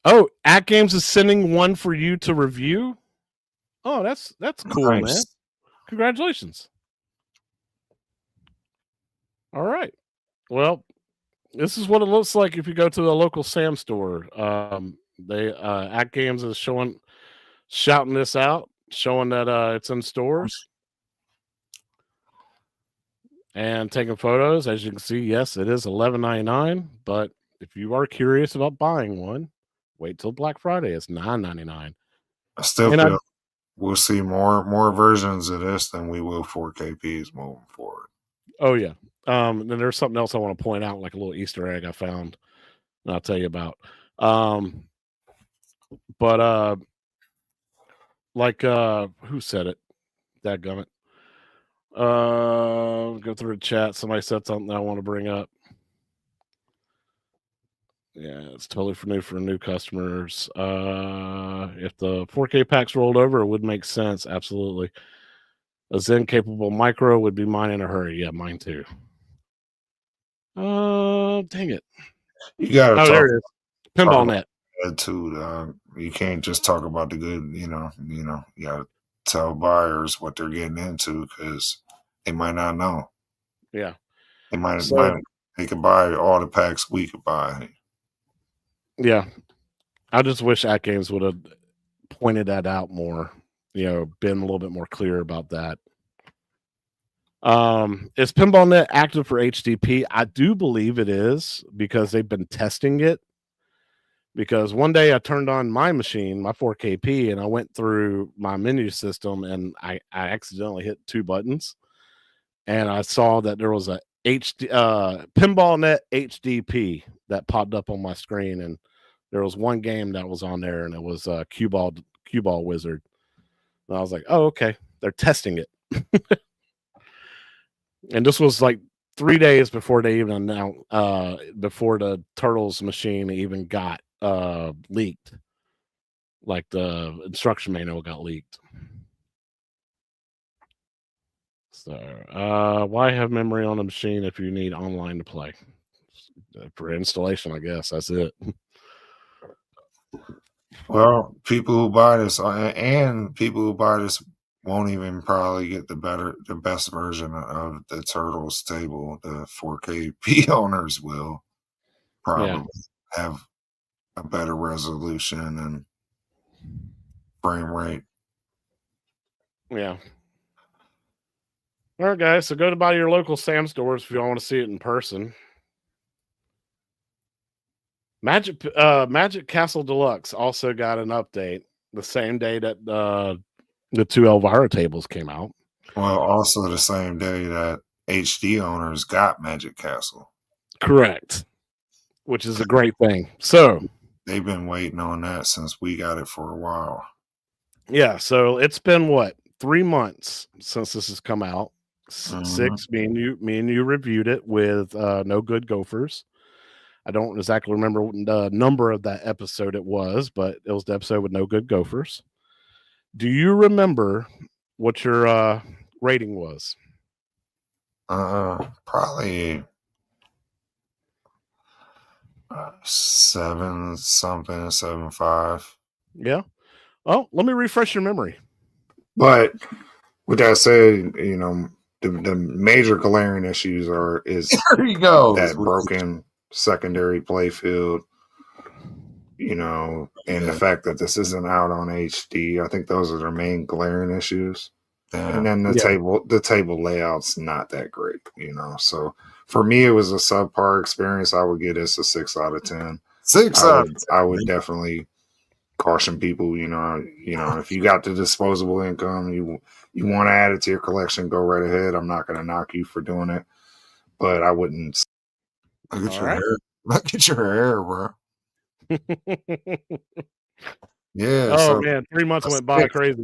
Oh, ATGAMES is sending one for you to review. Oh, that's cool, nice. Man. Congratulations. All right. Well, this is what it looks like if you go to the local Sam store. They ATGAMES is shouting this out, showing that it's in stores and taking photos. As you can see, yes, it is $11.99. But if you are curious about buying one, wait till Black Friday. It's $9.99. I still feel we'll see more versions of this than we will 4KPs moving forward. Oh yeah. Then there's something else I want to point out, like a little Easter egg I found, and I'll tell you about. But who said it? Dadgummit. Go through the chat. Somebody said something I want to bring up. Yeah, it's totally for new customers. If the 4K packs rolled over, it would make sense. Absolutely. A Zen capable micro would be mine in a hurry. Yeah, mine too. Dang it. You gotta talk. There it is. Pinball Net. Too. You can't just talk about the good. You gotta tell buyers what they're getting into because they might not know. Yeah, they could buy all the packs we could buy. Yeah, I just wish ATGAMES would have pointed that out more. Been a little bit more clear about that. Is Pinball Net active for HDP? I do believe it is because they've been testing it. Because one day I turned on my machine, my 4KP, and I went through my menu system and I accidentally hit two buttons. And I saw that there was a Pinball Net HDP that popped up on my screen. And there was one game that was on there, and it was Cue Ball Wizard. And I was like, oh, okay. They're testing it. And this was like 3 days before they even announced, before the Turtles machine even got leaked. Like the instruction manual got leaked. So why have memory on the machine if you need online to play? For installation, I guess. That's it. Well, people who buy this and people who buy this won't even probably get the best version of the Turtles table. The 4KP owners will probably have a better resolution and frame rate. Yeah. All right, guys. So go to buy your local Sam stores if you want to see it in person. Magic Castle Deluxe also got an update the same day that the two Elvira tables came out. Well, also the same day that HD owners got Magic Castle. Correct. Which is a great thing. So they've been waiting on that since we got it for a while. Yeah, so it's been what, 3 months since this has come out. 6, me and you reviewed it with No Good Gophers. I don't exactly remember what the number of that episode it was, but it was the episode with No Good Gophers. Do you remember what your rating was? Probably 7 something, 7.5. Yeah. Oh, let me refresh your memory. But with that said, the major glaring issues is there you go. That broken secondary playfield, and the fact that this isn't out on HD. I think those are their main glaring issues. And then the table layout's not that great, So for me, it was a subpar experience. I would give this a 6 out of 10. I would definitely caution people, if you got the disposable income, you want to add it to your collection, go right ahead. I'm not going to knock you for doing it, but I wouldn't. Look at your hair. Look at your hair, bro. Yeah. Oh man, 3 months went by crazy.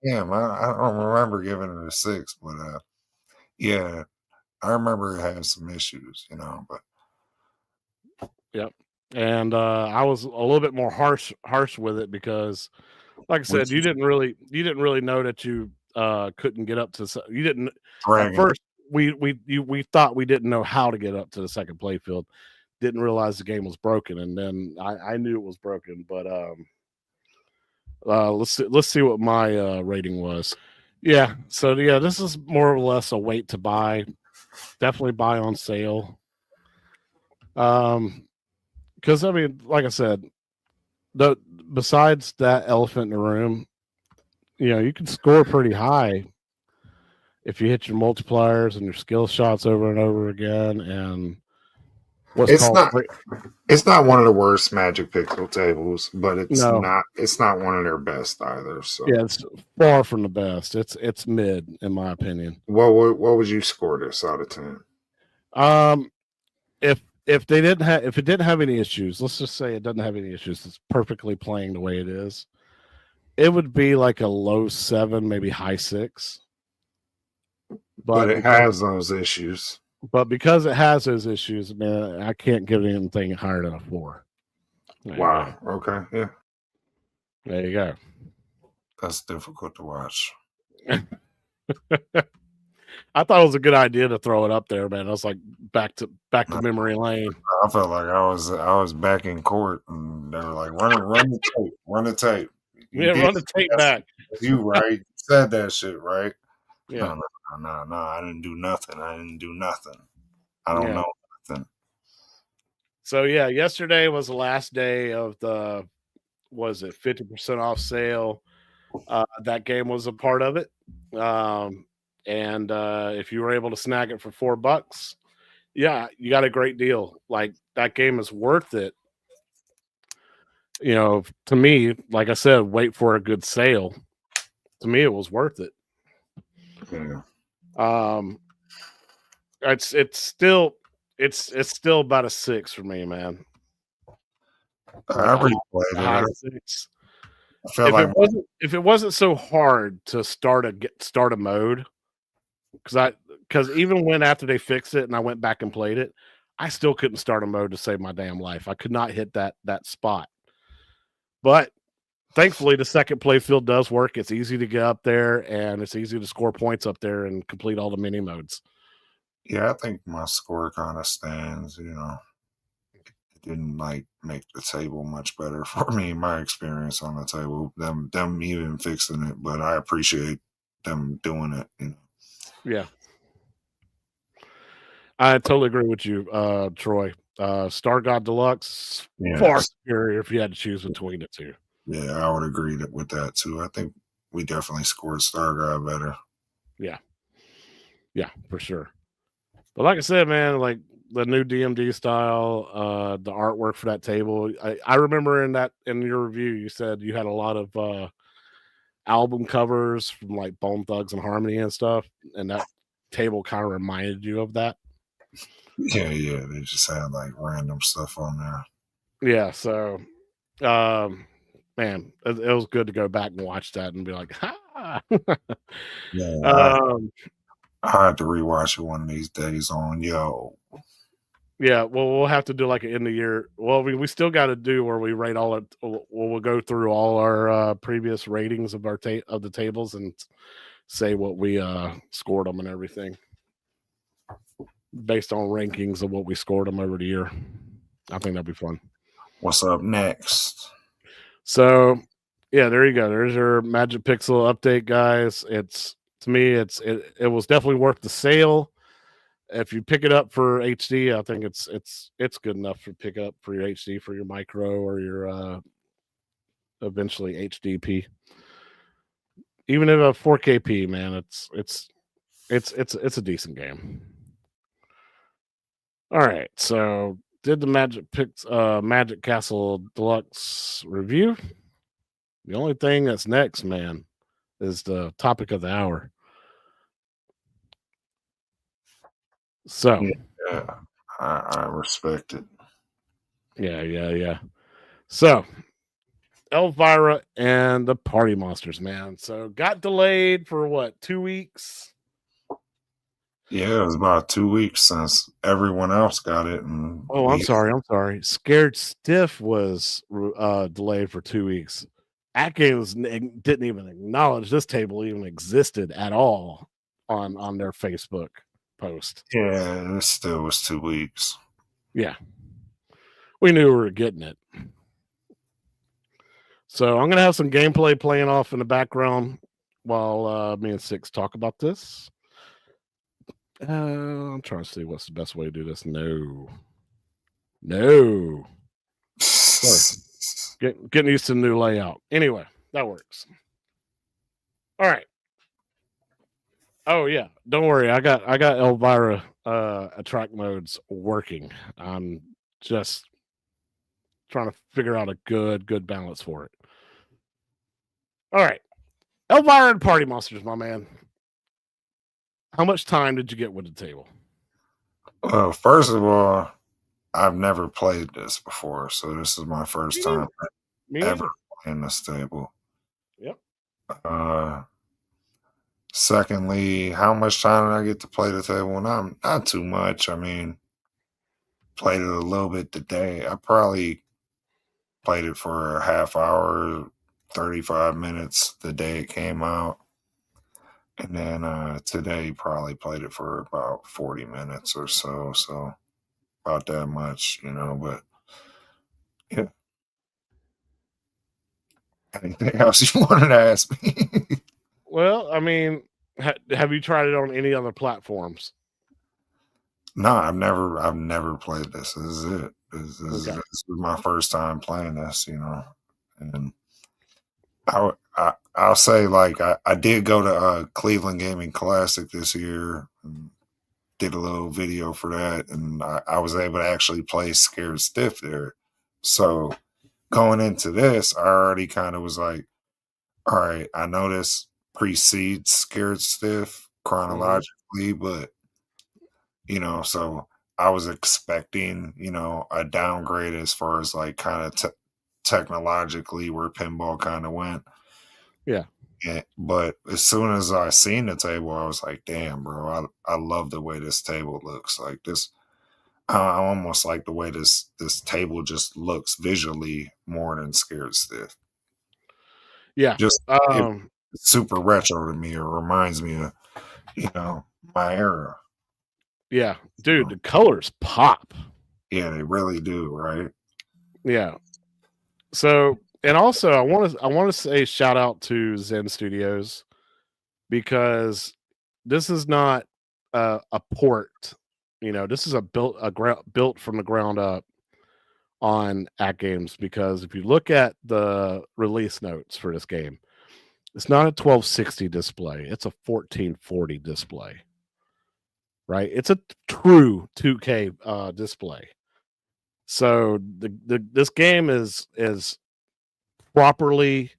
Damn, I don't remember giving it a 6, but yeah, I remember it had some issues, but yep. And I was a little bit more harsh with it because, like I said, you didn't really know that you couldn't get up to. You didn't at first. We thought we didn't know how to get up to the second playfield. Didn't realize the game was broken, and then I knew it was broken. But let's see what my rating was. Yeah, so yeah, this is more or less a wait to buy. Definitely buy on sale. Because I mean, like I said, besides that elephant in the room, you can score pretty high if you hit your multipliers and your skill shots over and over again. And it's not one of the worst Magic Pixel tables, but it's not one of their best either. So yeah, it's far from the best. It's mid in my opinion. What would you score this out of 10? If it didn't have any issues, let's just say it doesn't have any issues, it's perfectly playing the way it is, it would be like a low 7, maybe high 6. But it has those issues. But because it has those issues, man, I can't give anything higher than a 4. Wow. Okay. Yeah. There you go. That's difficult to watch. I thought it was a good idea to throw it up there, man. I was like back to memory lane. I felt like I was back in court, and they were like, "Run the tape." Run the tape back. You right? You said that shit, right? Yeah. No. I didn't do nothing. I don't know nothing. So yeah, yesterday was the last day of the 50% off sale. That game was a part of it. And if you were able to snag it for $4, yeah, you got a great deal. Like, that game is worth it. To me, like I said, wait for a good sale. To me, it was worth it. Yeah. It's still about a 6 for me, man. I replayed it. 6. If it wasn't so hard to start a mode, because even when after they fixed it and I went back and played it, I still couldn't start a mode to save my damn life. I could not hit that spot. But thankfully, the second playfield does work. It's easy to get up there, and it's easy to score points up there and complete all the mini modes. Yeah, I think my score kind of stands. It didn't make the table much better for me. My experience on the table, them even fixing it, but I appreciate them doing it. Yeah, I totally agree with you, Troy. Star God Deluxe, far superior if you had to choose between the two. Yeah, I would agree with that too. I think we definitely scored Star God better. Yeah. Yeah, for sure. But like I said, man, like the new DMD style, the artwork for that table. I remember in your review, you said you had a lot of album covers from like Bone Thugs and Harmony and stuff, and that table kind of reminded you of that. Yeah. They just had like random stuff on there. Yeah, so man, it was good to go back and watch that and be like, ha. Yeah, I had to rewatch it one of these days on Yeah, well, we'll have to do like an end of year. Well, we still got to do where we rate all it. We'll go through all our previous ratings of of the tables and say what we scored them and everything based on rankings of what we scored them over the year. I think that'd be fun. What's up next? So, yeah, there you go. There's your Magic Pixel update, guys. To me, it was definitely worth the sale. If you pick it up for HD, I think it's good enough to pick up for your HD, for your micro, or your eventually HDP. Even if a 4KP, man, it's a decent game. All right, so did the Magic Castle Deluxe review. The only thing that's next, man, is the topic of the hour. So yeah, I respect it. Yeah. So Elvira and the Party Monsters, man. So got delayed for what, 2 weeks? Yeah, it was about 2 weeks since everyone else got it. And I'm sorry. Scared Stiff was delayed for 2 weeks. ATGAMES didn't even acknowledge this table even existed at all on their Facebook post. Yeah, it still was 2 weeks. Yeah. We knew we were getting it. So I'm going to have some gameplay playing off in the background while me and Six talk about this. I'm trying to see what's the best way to do this. No. Getting used to the new layout. Anyway, that works. All right. Oh yeah, don't worry. I got Elvira attract modes working. I'm just trying to figure out a good balance for it. All right, Elvira and Party Monsters, my man. How much time did you get with the table? Well, first of all, I've never played this before, so this is my first time ever playing this table. Yep. Secondly, how much time did I get to play the table? Not too much. I mean, played it a little bit today. I probably played it for a half hour, 35 minutes the day it came out. And then today probably played it for about 40 minutes or so. So about that much, but yeah. Anything else you wanted to ask me? Well, I mean, have you tried it on any other platforms? No, I've never played this. This is it. This is my first time playing this, and I'll say, like, I did go to Cleveland Gaming Classic this year and did a little video for that, and I was able to actually play Scared Stiff there. So going into this, I already kind of was like, all right, I know this precedes Scared Stiff chronologically, but so I was expecting, a downgrade as far as like kind of technologically where pinball kind of went. Yeah. But as soon as I seen the table, I was like, damn, bro, I love the way this table looks. Like this, I almost like the way this table just looks visually more than Scared Stiff. Yeah. Just it's super retro to me. It reminds me of, my era. Yeah, dude, the colors pop. Yeah, they really do, right? Yeah. So, and also, I want to say shout out to Zen Studios, because this is not a port. This is built from the ground up on ATGAMES, because if you look at the release notes for this game, it's not a 1260 display; it's a 1440 display. right? It's a true 2K display. So this game is properly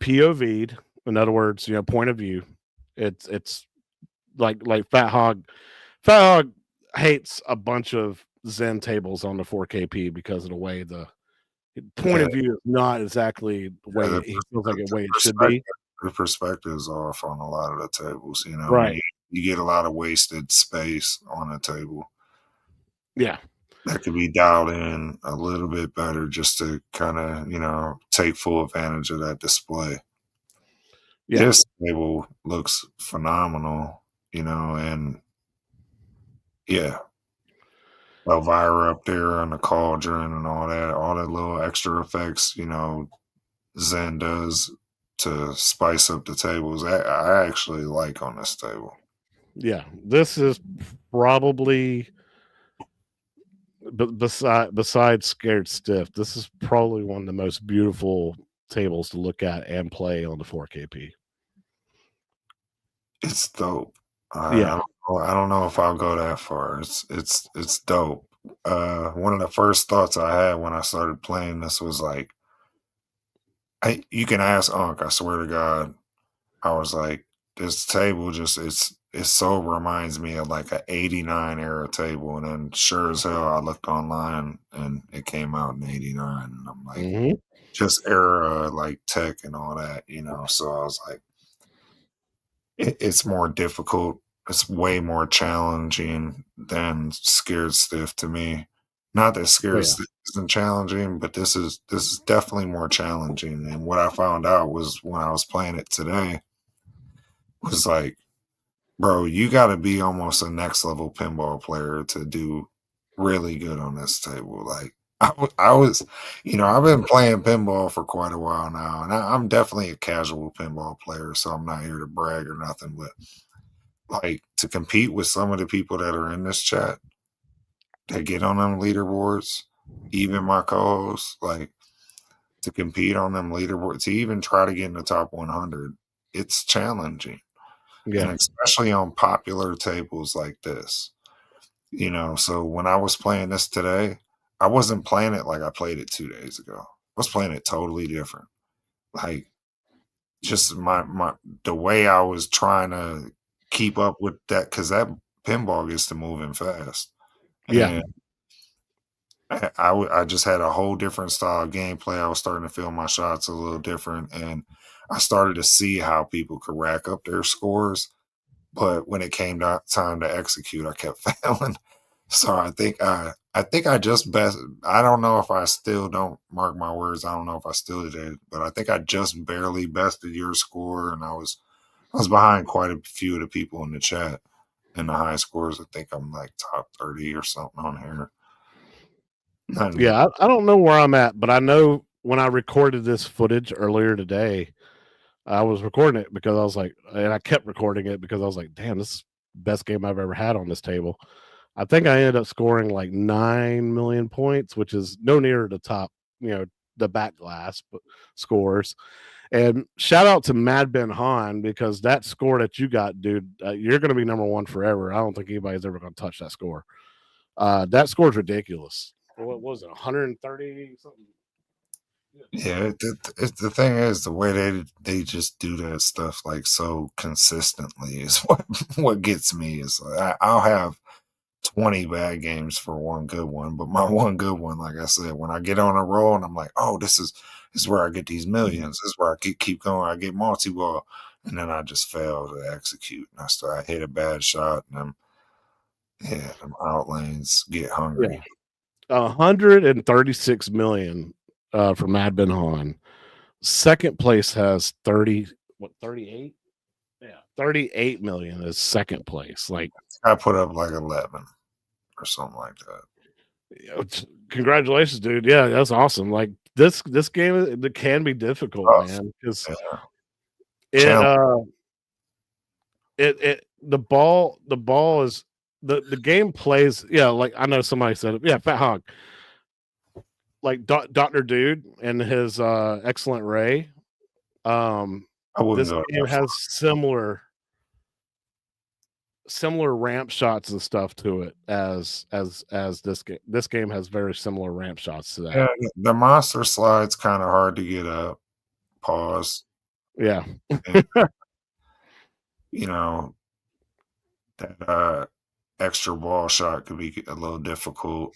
POV'd. In other words, point of view. It's like Fat Hog. Fat Hog hates a bunch of Zen tables on the 4KP because of the way the point of view is not exactly the way he feels like the way it should be. The perspective is off on a lot of the tables. Right. You get a lot of wasted space on a table. Yeah. That could be dialed in a little bit better just to kind of, take full advantage of that display. Yeah. This table looks phenomenal, and yeah. Elvira up there on the cauldron and all that little extra effects, Zen does to spice up the tables. I actually like on this table. Yeah, this is probably besides Scared Stiff, this is probably one of the most beautiful tables to look at and play on the 4KP. It's dope. Yeah, I don't know if I'll go that far. It's dope. One of the first thoughts I had when I started playing this was like, you can ask Unc. I swear to God, I was like, this table just it so reminds me of like an '89 era table, and then sure as hell, I looked online and it came out in '89, and I'm like, just era like tech and all that, So I was like, it's more difficult. It's way more challenging than Scared Stiff to me. Not that Scared Stiff isn't challenging, but this is definitely more challenging. And what I found out was when I was playing it today was like, bro, you got to be almost a next level pinball player to do really good on this table. Like I was, I've been playing pinball for quite a while now, and I'm definitely a casual pinball player, so I'm not here to brag or nothing, but like to compete with some of the people that are in this chat that get on them leaderboards, even my co-hosts, like to compete on them leaderboards, to even try to get in the top 100, it's challenging. Yeah. And especially on popular tables like this, so when I was playing this today, I wasn't playing it like I played it 2 days ago. I was playing it totally different. Like just the way I was trying to keep up with that, because that pinball gets to moving fast. Yeah. And I just had a whole different style of gameplay. I was starting to feel my shots a little different, and I started to see how people could rack up their scores. But when it came time to execute, I kept failing. So I think I just best. I don't know if I still don't mark my words. I don't know if I still did, but I think I just barely bested your score, and I was behind quite a few of the people in the chat in the high scores. I think I'm like top 30 or something on here. Yeah, I don't know where I'm at, but I know when I recorded this footage earlier today, I was recording it because I was like, and I kept recording it because I was like, damn, this is the best game I've ever had on this table. I think I ended up scoring like 9 million points, which is no near the top, the back glass scores. And shout out to Mad Ben Han, because that score that you got, dude, you're going to be number one forever. I don't think anybody's ever going to touch that score. That score is ridiculous. What was it, 130 something? Yeah, the thing is, the way they just do that stuff like so consistently is what gets me. Is like, I'll have 20 bad games for one good one, but my one good one, like I said, when I get on a roll and I'm like, oh, this is where I get these millions. This is where I keep going. I get multi-ball, and then I just fail to execute. And I hit a bad shot, and them out lanes get hungry. Yeah. 136 million for Mad Ben Han. Second place has 38? Yeah, 38 million is second place. Like I put up like 11 or something like that. Congratulations, dude. Yeah, that's awesome. Like this game, it can be difficult, man, because the ball is the game plays. Yeah, like I know somebody said it. Yeah, Fat Hog. Like Dr. Dude and his excellent Ray. This game has similar similar ramp shots and stuff to it as this game. This game has very similar ramp shots to that. Yeah, the monster slide's kind of hard to get up. Pause. Yeah. And, you know, that extra ball shot could be a little difficult.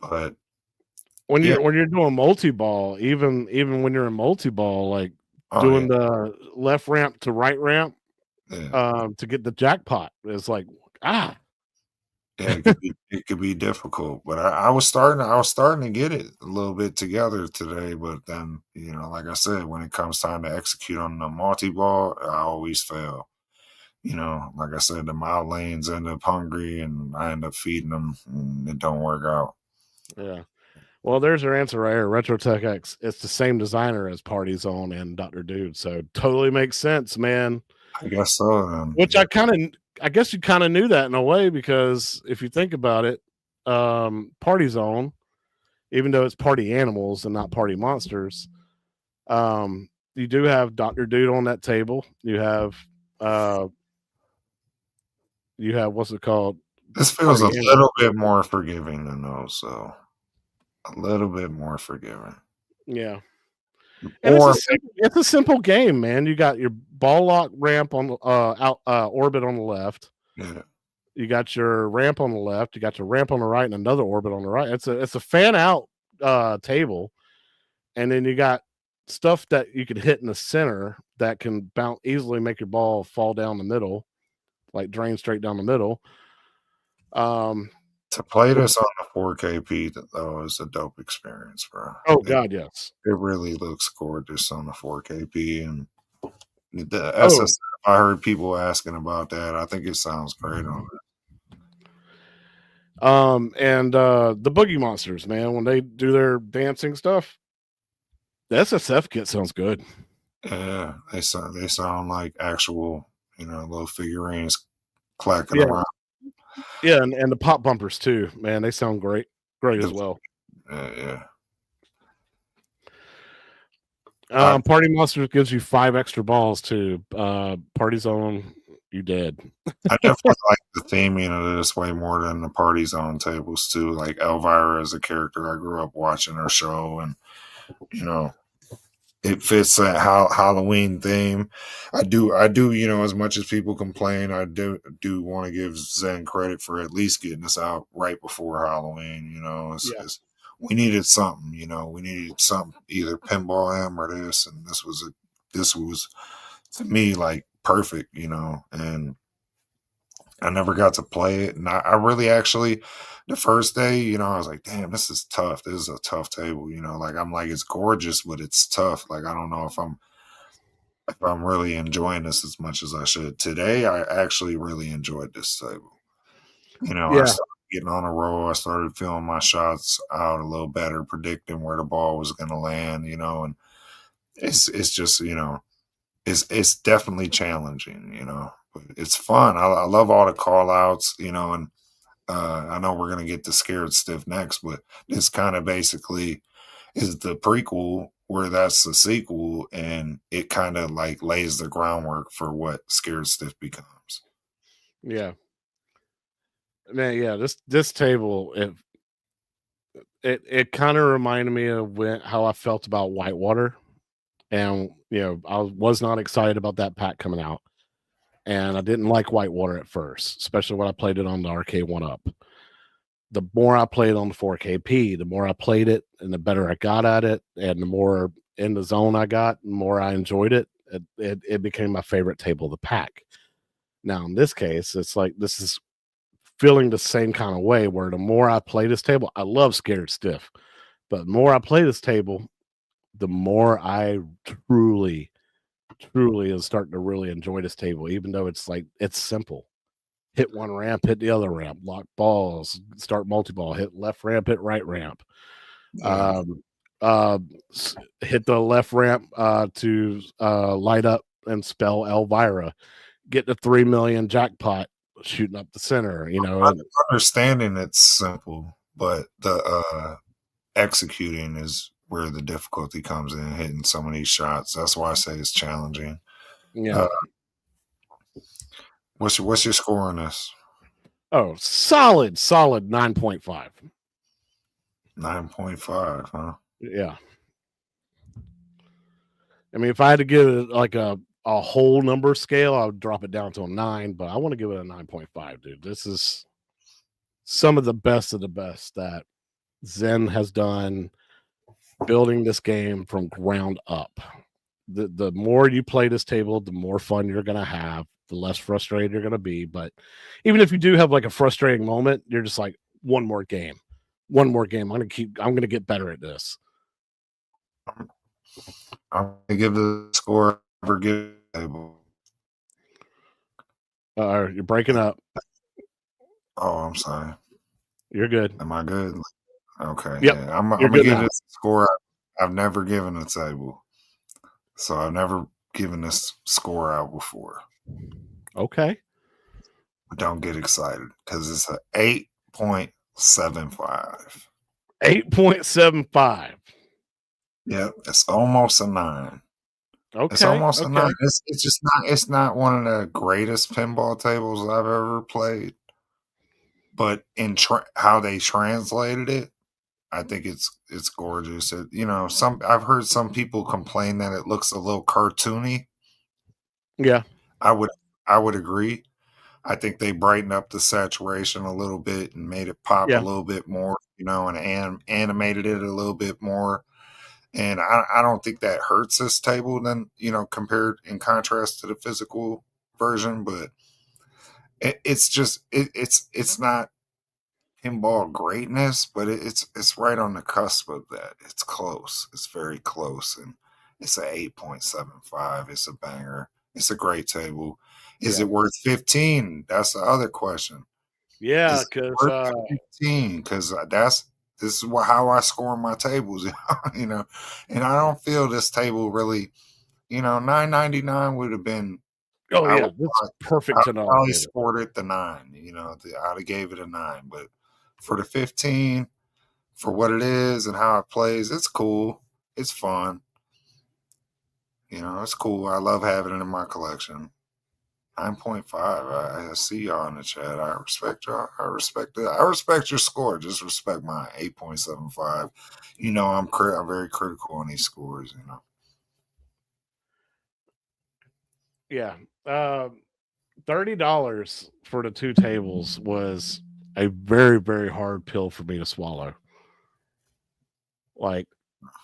But when you're doing multi-ball, even when you're in multi-ball, like doing the left ramp to right ramp to get the jackpot is like yeah, it could be difficult. But I was starting to get it a little bit together today. But then, like I said, when it comes time to execute on the multi-ball, I always fail. Like I said, the mile lanes end up hungry and I end up feeding them and it don't work out. Yeah. Well, there's your answer right here. RetroTech X. It's the same designer as Party Zone and Dr. Dude. So totally makes sense, man. I guess so. Which I guess you kind of knew that in a way, because if you think about it, Party Zone, even though it's party animals and not party monsters, you do have Dr. Dude on that table. You have what's it called? This feels a little bit more forgiving than those, so a little bit more forgiving. Yeah. And it's a simple game, man. You got your ball lock ramp on orbit on the left. Yeah. You got your ramp on the left. You got your ramp on the right, and another orbit on the right. It's a fan out table, and then you got stuff that you could hit in the center that can bounce easily, make your ball fall down the middle, like drain straight down the middle. To play this on the 4KP though is a dope experience, bro. Oh God, yes. It really looks gorgeous on the 4KP, and the SSF. I heard people asking about that. I think it sounds great on it. And the Boogie Monsters, man, when they do their dancing stuff, the SSF kit sounds good. Yeah, they sound like actual, little figurines clacking around. Yeah, and the pop bumpers too, man. They sound great as well. Yeah. Party Monsters gives you 5 extra balls too. Party Zone, you dead. I definitely like the theming of this way more than the Party Zone tables too. Like Elvira as a character, I grew up watching her show, and it fits that Halloween theme. I do, as much as people complain, I do want to give Zen credit for at least getting us out right before Halloween. We needed something, we needed something, either Pinball M or this, and this was to me like perfect, and I never got to play it. And I really actually, the first day, I was like, damn, this is tough. This is a tough table, I'm like, it's gorgeous, but it's tough. Like, I don't know if I'm really enjoying this as much as I should. Today, I actually really enjoyed this table. I started getting on a roll. I started feeling my shots out a little better, predicting where the ball was going to land, and it's just, it's definitely challenging, but it's fun. I love all the call outs, and I know we're going to get to Scared Stiff next, but this kind of basically is the prequel where that's the sequel, and it kind of like lays the groundwork for what Scared Stiff becomes. Yeah. Man, yeah, this table, it kind of reminded me of how I felt about Whitewater. And, I was not excited about that pack coming out. And I didn't like Whitewater at first, especially when I played it on the Arcade 1-Up. The more I played on the 4KP, the more I played it, and the better I got at it, and the more in the zone I got, the more I enjoyed it. It became my favorite table of the pack. Now, in this case, it's like this is feeling the same kind of way, where the more I play this table, I love Scared Stiff, but the more I play this table, the more I truly is starting to really enjoy this table, even though it's simple. Hit one ramp, hit the other ramp, lock balls, start multi-ball, hit left ramp, hit right ramp. Hit the left ramp to light up and spell Elvira. Get the 3 million jackpot shooting up the center, I'm understanding it's simple, but the executing is where the difficulty comes in, hitting some of these shots. That's why I say it's challenging. Yeah. What's your score on this? Oh, solid 9.5. 9.5, huh? Yeah. I mean, if I had to give it like a whole number scale, I would drop it down to a 9, but I want to give it a 9.5, dude. This is some of the best that Zen has done building this game from ground up. The more you play this table, the more fun you're going to have, the less frustrated you're going to be. But even if you do have like a frustrating moment, you're just like, one more game. I'm going to get better at this. I'm going to give the score for give table. You're breaking up. Oh, I'm sorry. You're good. Am I good? Okay. Yep. Yeah. I'm going to give this score. I've never given a table. So I've never given this score out before. Okay. Don't get excited because it's an 8.75. 8.75. Yeah, it's almost a 9. Okay. It's almost a 9. It's just not. It's not one of the greatest pinball tables I've ever played. But in how they translated it, I think it's gorgeous. I've heard some people complain that it looks a little cartoony. Yeah, I would agree. I think they brightened up the saturation a little bit and made it pop a little bit more, and animated it a little bit more. And I don't think that hurts this table then, compared in contrast to the physical version, but it's not pinball greatness, but it's right on the cusp of that. It's close. It's very close, and it's an 8.75. It's a banger. It's a great table. Is it worth 15? That's the other question. Yeah, because 15, because this is how I score my tables, and I don't feel this table really, $9.99 would have been. Oh yeah, that's perfect to know. I probably scored it the 9. I'd have gave it a 9, but for the 15, for what it is and how it plays, it's cool. It's fun. It's cool. I love having it in my collection. 9.5. I see y'all in the chat. I respect y'all. I respect it. I respect your score. Just respect mine. 8.75. I'm very critical on these scores. Yeah. $30 for the 2 tables was a very, very hard pill for me to swallow. Like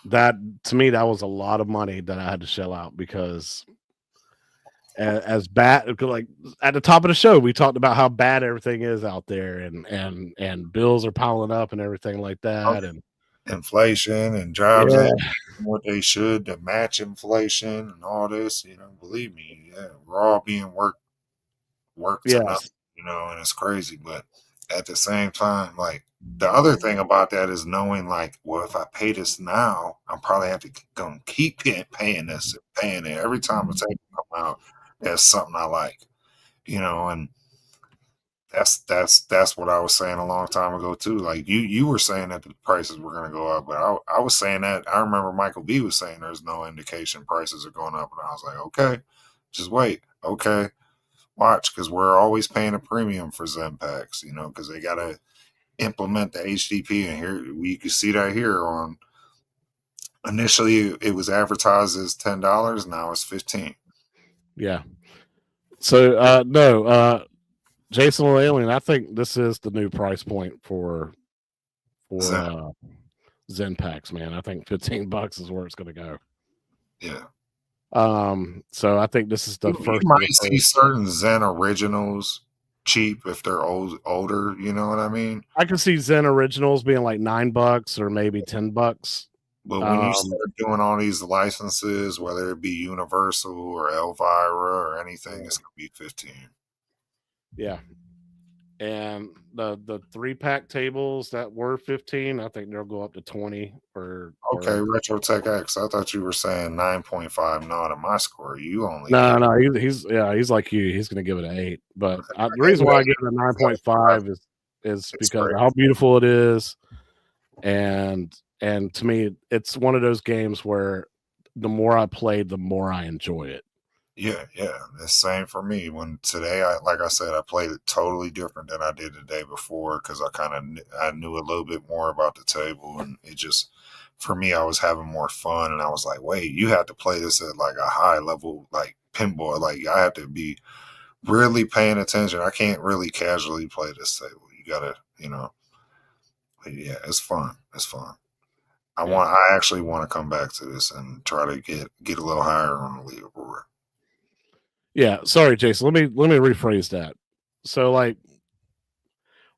that, to me, that was a lot of money that I had to shell out because as bad, like at the top of the show, we talked about how bad everything is out there, and bills are piling up and everything like that, and inflation and jobs ain't what they should to match inflation and all this. Believe me, we're all being worked enough, and it's crazy. But at the same time, like the other thing about that is knowing, like, well, if I pay this now, I'm probably have to keep paying this and paying it every time a table come out. That's something I like, and that's what I was saying a long time ago too. Like you were saying that the prices were going to go up, but I was saying that. I remember Michael B was saying there's no indication prices are going up, and I was like, okay, just wait, okay, watch, because we're always paying a premium for Zen packs, because they got to implement the HDP, and here you can see that here on. Initially, it was advertised as $10. Now it's $15. Yeah. So no, Jason Alien, I think this is the new price point for Zen packs, man. I think $15 is where it's going to go. Yeah. So I think this is the first. You might see certain Zen originals cheap if they're older. You know what I mean? I can see Zen originals being like $9 or maybe $10. But when you start doing all these licenses, whether it be Universal or Elvira or anything, it's gonna be 15. Yeah. And the 3-pack tables that were 15, I think they'll go up to 20 okay, Retro Tech X. I thought you were saying 9.5 not in my score. You only no, he's like you. He's gonna give it an 8. But the reason why I give it a 9.5 is because of how beautiful it is, and to me, it's one of those games where the more I play, the more I enjoy it. Yeah, the same for me. When today, like I said, I played it totally different than I did the day before because I knew a little bit more about the table, and it just for me, I was having more fun, and I was like, wait, you have to play this at like a high level, like pinball. Like I have to be really paying attention. I can't really casually play this table. You gotta, yeah, it's fun. It's fun. I actually want to come back to this and try to get a little higher on the leaderboard. Yeah, sorry, Jason. Let me rephrase that. So, like,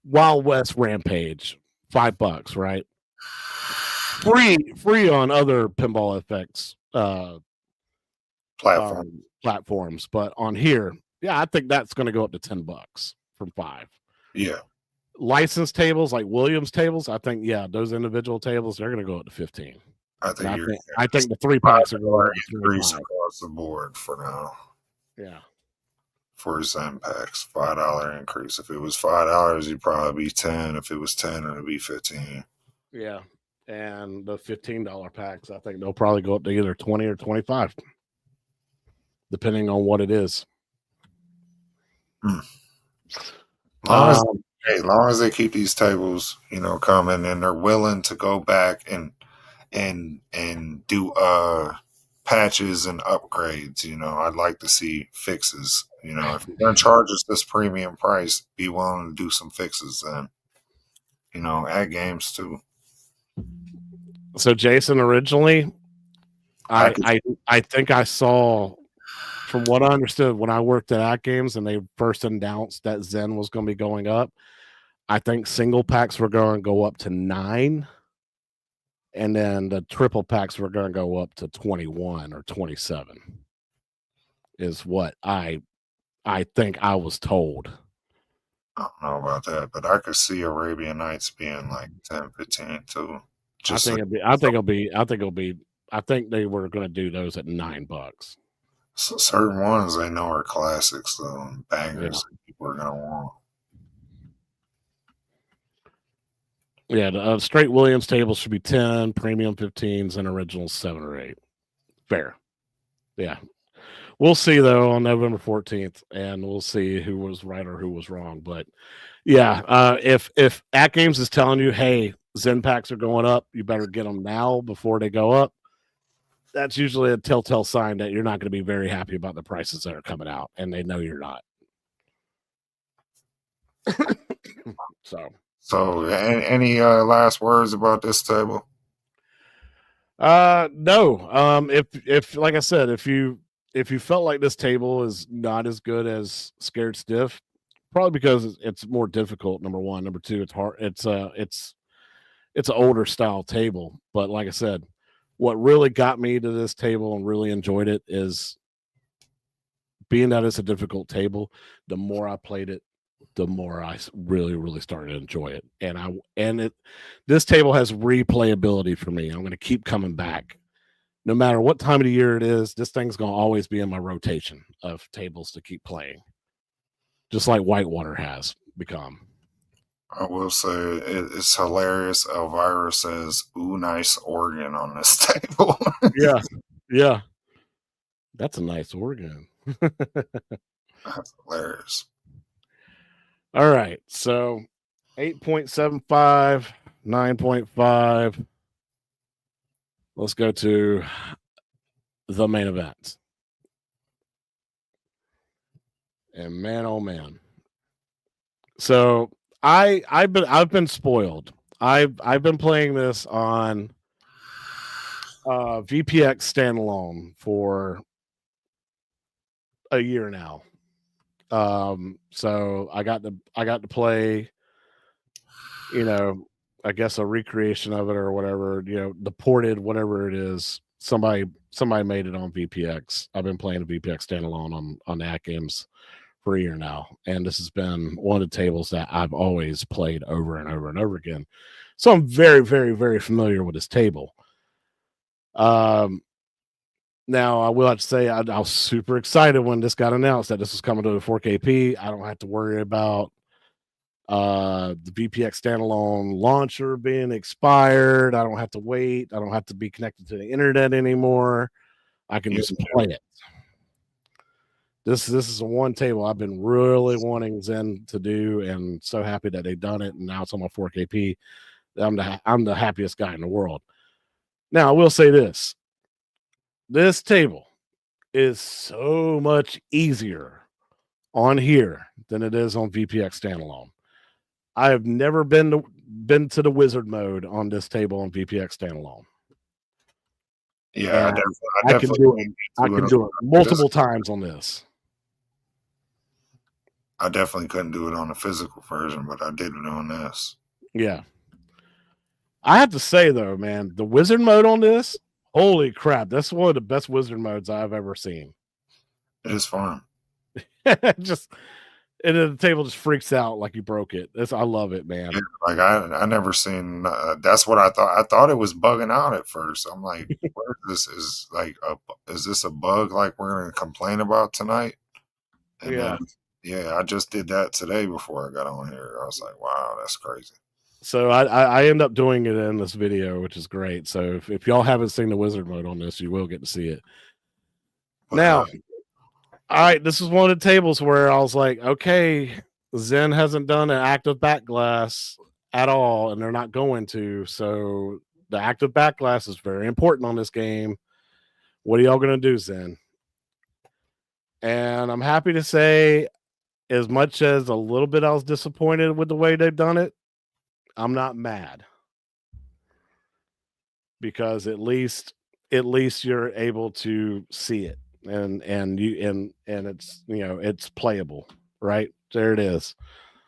Wild West Rampage, $5, right? Free on other Pinball Effects platforms, but on here, yeah, I think that's going to go up to $10 from 5. Yeah. Licensed tables like Williams tables, I think, yeah, those individual tables, they're going to go up to 15. I think the 3-packs are going to increase across the board for now. Yeah. For Zen packs, $5 increase. If it was $5, it'd probably be 10. If it was 10, it'd be 15. Yeah, and the $15 packs, I think they'll probably go up to either 20 or 25, depending on what it is. As long as they keep these tables, coming, and they're willing to go back and do patches and upgrades, I'd like to see fixes. If you're gonna charge us this premium price, be willing to do some fixes then. At games too. So Jason, originally, I think I saw, from what I understood when I worked at ATGAMES and they first announced that Zen was going to be going up, I think single packs were going to go up to 9. And then the triple packs were going to go up to 21 or 27 is what I think I was told. I don't know about that, but I could see Arabian Nights being like 10, 15 too. I think they were going to do those at $9. So certain ones I know are classics though, and bangers that people are going to want. Yeah, the straight Williams tables should be 10, premium 15s, and originals 7 or 8. Fair. Yeah. We'll see, though, on November 14th, and we'll see who was right or who was wrong. But, yeah, if ATGAMES is telling you, hey, Zen packs are going up, you better get them now before they go up, that's usually a telltale sign that you're not going to be very happy about the prices that are coming out, and they know you're not. So, any last words about this table? No. If like I said, if you felt like this table is not as good as Scared Stiff, probably because it's more difficult. Number one, number two, it's hard. It's an older style table. But like I said, what really got me to this table and really enjoyed it is being that it's a difficult table. The more I played it, the more I really, really started to enjoy it. And this table has replayability for me. I'm going to keep coming back. No matter what time of the year it is, this thing's going to always be in my rotation of tables to keep playing. Just like Whitewater has become. I will say it's hilarious. Elvira says, "Ooh, nice organ on this table." Yeah. That's a nice organ. That's hilarious. All right, so 8.75, 9.5. Let's go to the main event. And man, oh man. So I've been spoiled. I've been playing this on VPX standalone for a year now. So I got to play, I guess a recreation of it or whatever, the ported, whatever it is. Somebody made it on VPX. I've been playing a VPX standalone on the ATGAMES for a year now, and this has been one of the tables that I've always played over and over and over again. So I'm very, very, very familiar with this table. Now, I will have to say I was super excited when this got announced that this was coming to the 4KP. I don't have to worry about the VPX standalone launcher being expired. I don't have to wait. I don't have to be connected to the internet anymore. I can just play it. This is one table I've been really wanting Zen to do, and so happy that they've done it. And now it's on my 4KP. I'm the happiest guy in the world. Now I will say this: this table is so much easier on here than it is on VPX standalone. I have never been to the wizard mode on this table on VPX standalone. Yeah, I can do it multiple times on this. I definitely couldn't do it on the physical version, but I did it on this. Yeah. I have to say though, man, the wizard mode on this, holy crap, that's one of the best wizard modes I've ever seen. It is fun. And then the table just freaks out like you broke it. I love it, man. Yeah, like I never seen. That's what I thought. I thought it was bugging out at first. I'm like, what is this? Is this a bug? Like we're gonna complain about tonight? And then, I just did that today before I got on here. I was like, wow, that's crazy. So I end up doing it in this video, which is great. So if y'all haven't seen the wizard mode on this, you will get to see it. But, now, all right, this is one of the tables where I was like, okay, Zen hasn't done an active back glass at all, and they're not going to. So the active back glass is very important on this game. What are y'all going to do, Zen? And I'm happy to say, as much as a little bit I was disappointed with the way they've done it, I'm not mad. Because at least you're able to see it. And it's it's playable, right? There it is.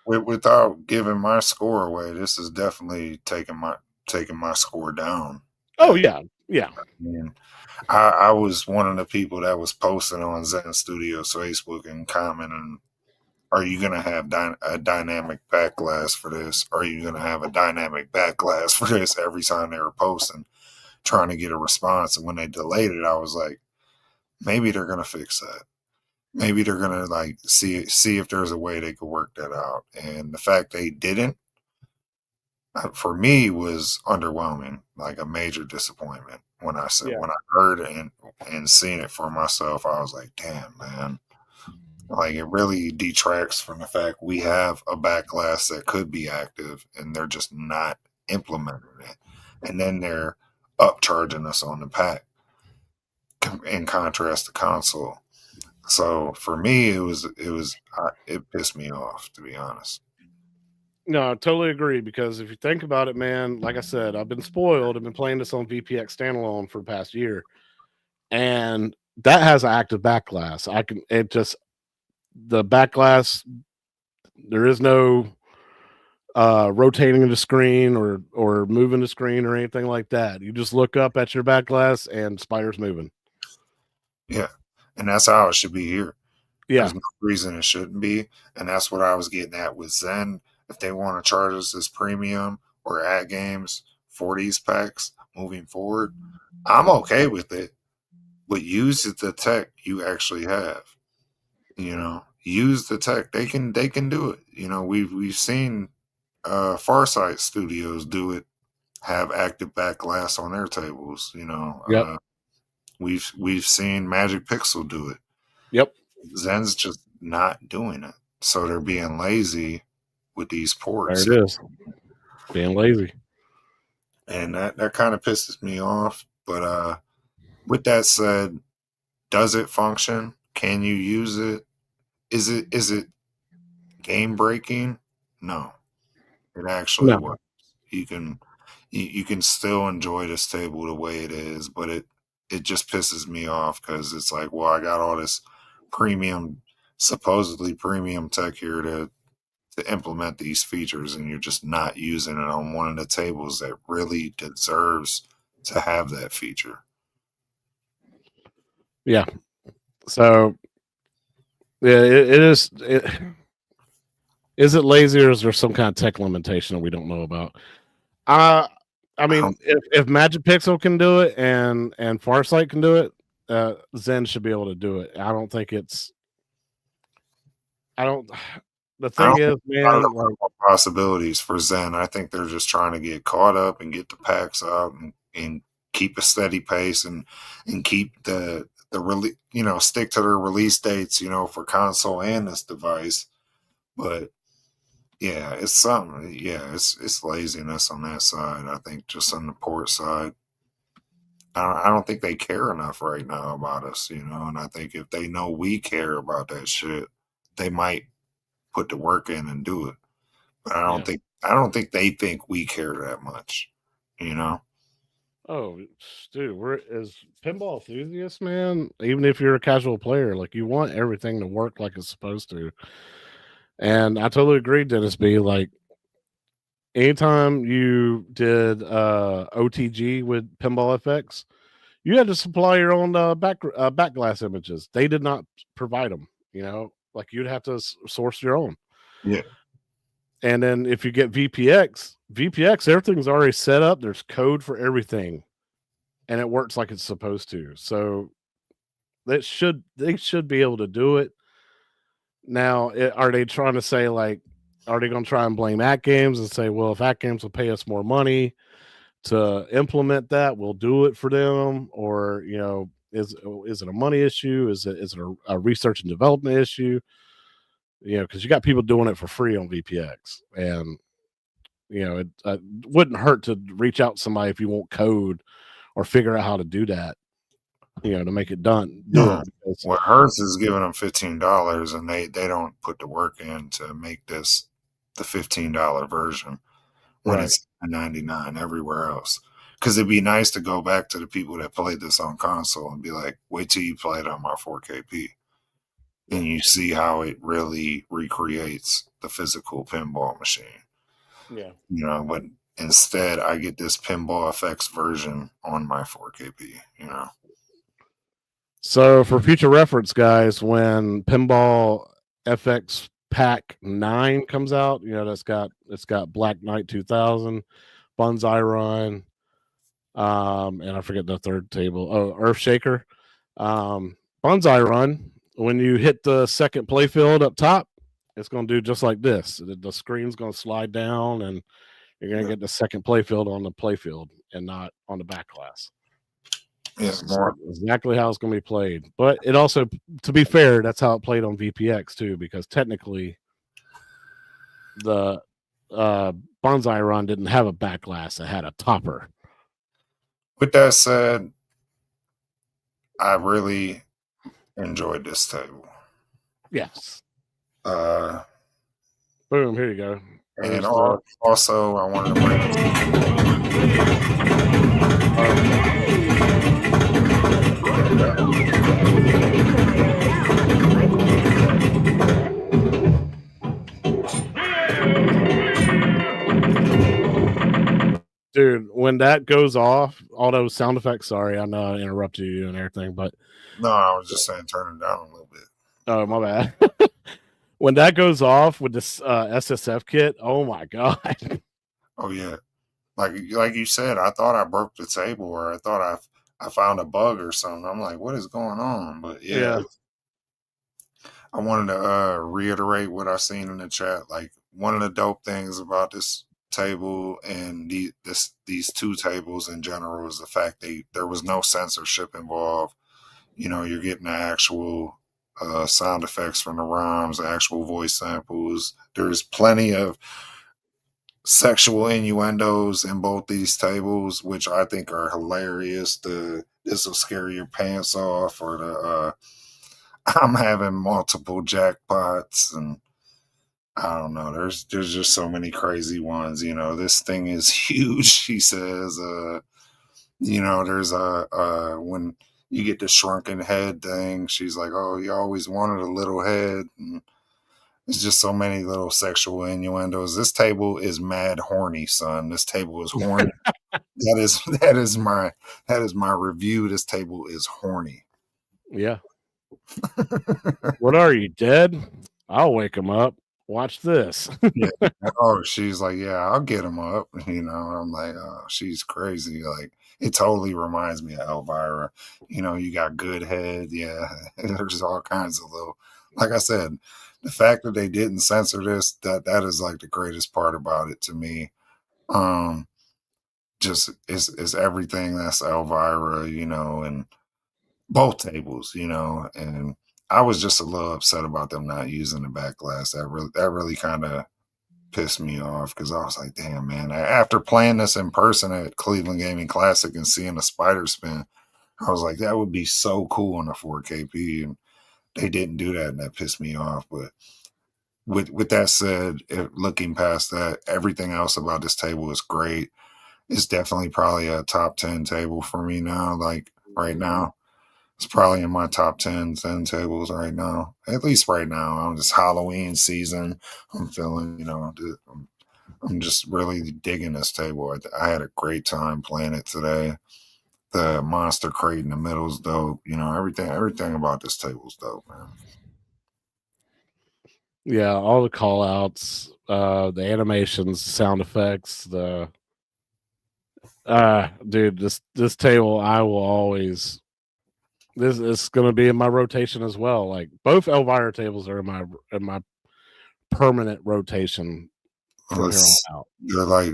Without giving my score away, this is definitely taking my score down. Oh yeah. I mean, I was one of the people that was posting on Zen Studios Facebook and commenting, are you going to have a dynamic back glass for this? Are you going to have a dynamic back glass for this? Every time they were posting, trying to get a response. And when they delayed it, I was like, maybe they're going to fix that. Maybe they're going to see if there's a way they could work that out. And the fact they didn't, for me, was underwhelming, like a major disappointment. When I heard and seen it for myself, I was like, damn, man. Like it really detracts from the fact we have a back glass that could be active and they're just not implementing it. And then they're upcharging us on the pack in contrast to console. So for me, it pissed me off, to be honest. No, I totally agree, because if you think about it, man, like I said, I've been spoiled. I've been playing this on VPX standalone for the past year, and that has an active back glass. The back glass, there is no rotating the screen or moving the screen or anything like that. You just look up at your back glass and spider's moving. Yeah, and that's how it should be here. Yeah, there's no reason it shouldn't be, and that's what I was getting at with Zen. If they want to charge us as premium or ATGAMES for these packs moving forward, I'm okay with it. But use the tech you actually have. Use the tech. They can do it. We've seen Farsight Studios do it, have active back glass on their tables. Yep. We've seen Magic Pixel do it. Yep. Zen's just not doing it, so they're being lazy with these ports. There it is, being lazy, and that kind of pisses me off. But with that said, does it function? Can you use it? Is it game breaking? No, it actually works. You can still enjoy this table the way it is, but it just pisses me off because it's like, well, I got all this supposedly premium tech here to implement these features, and you're just not using it on one of the tables that really deserves to have that feature. Yeah. So yeah, it is. Is it lazy, or is there some kind of tech limitation that we don't know about? I mean, if Magic Pixel can do it and Farsight can do it, Zen should be able to do it. I don't think it's. The thing is, man, possibilities for Zen. I think they're just trying to get caught up and get the packs out and keep a steady pace and keep the stick to their release dates, for console and this device. But yeah, it's something. Yeah, it's laziness on that side. I think just on the port side, I don't think they care enough right now about us, And I think if they know we care about that shit, they might put the work in and do it. But I don't think they think we care that much, Oh, dude, we're as pinball enthusiasts, man. Even if you're a casual player, like you want everything to work like it's supposed to. And I totally agree, Dennis B. Like anytime you did OTG with Pinball FX, you had to supply your own back glass images. They did not provide them. Like you'd have to source your own. Yeah. And then if you get VPX, everything's already set up. There's code for everything, and it works like it's supposed to. So they should be able to do it. Now, are they trying to say like, are they going to try and blame ATGAMES and say, well, if ATGAMES will pay us more money to implement that, we'll do it for them? Or is it a money issue? Is it a research and development issue? Because you got people doing it for free on VPX, and it wouldn't hurt to reach out to somebody if you want code or figure out how to do that, to make it done. What hurts is giving them $15 and they don't put the work in to make this the $15 version when it's $9.99 everywhere else. Because it'd be nice to go back to the people that played this on console and be like, wait till you play it on my 4KP. And you see how it really recreates the physical pinball machine. Yeah. But instead I get this Pinball FX version on my 4KP, So for future reference, guys, when Pinball FX Pack 9 comes out, it's got Black Knight 2000, Bonsai Run, and I forget the third table. Oh, Earthshaker. Bonsai Run, when you hit the second playfield up top, it's going to do just like this. The screen's going to slide down, and you're going to get the second playfield on the playfield and not on the back glass. It's more exactly how it's going to be played. But it also, to be fair, that's how it played on VPX too, because technically the Bonsai Run didn't have a back glass; it had a topper. With that said, I really enjoyed this table. Yes. Boom, here you go. And also, I wanted to bring Dude, when that goes off, all those sound effects, sorry, I know I interrupted you and everything, but no, I was just saying turn it down a little bit. Oh, my bad. When that goes off with this SSF kit, oh my god. Oh yeah. Like you said, I thought I broke the table, or I thought I found a bug or something. I'm like, what is going on? But yeah. I wanted to reiterate what I seen in the chat. Like, one of the dope things about this table and these two tables in general is the fact there was no censorship involved. You're getting the actual sound effects from the ROMs, the actual voice samples. There's plenty of sexual innuendos in both these tables, which I think are hilarious. This will scare your pants off, or the I'm having multiple jackpots, and I don't know. There's just so many crazy ones. This thing is huge. She says, there's when you get the shrunken head thing, she's like, oh, you always wanted a little head. And it's just so many little sexual innuendos. This table is mad horny, son. This table is horny. that is my review. This table is horny. Yeah. What are you, dead? I'll wake him up. Watch this. Yeah. Oh, she's like, yeah, I'll get him up. I'm like, oh, she's crazy. Like, it totally reminds me of Elvira. You got good head. Yeah. There's all kinds of little, like I said, the fact that they didn't censor this, that is like the greatest part about it to me. Just is everything that's Elvira, and both tables, and I was just a little upset about them not using the back glass. That really kind of pissed me off because I was like, damn, man. After playing this in person at Cleveland Gaming Classic and seeing the spider spin, I was like, that would be so cool on a 4KP, and they didn't do that, and that pissed me off. But with that said, looking past that, everything else about this table is great. It's definitely probably a top 10 table for me now. Like right now, it's probably in my top 10 tables right now. At least right now. I'm just Halloween season. I'm feeling, I'm just really digging this table. I had a great time playing it today. The monster crate in the middle is dope. Everything about this table is dope, man. Yeah, all the call outs, the animations, sound effects, dude, this table I will always, this is going to be in my rotation as well. Like both Elvira tables are in my permanent rotation from here on out. They're like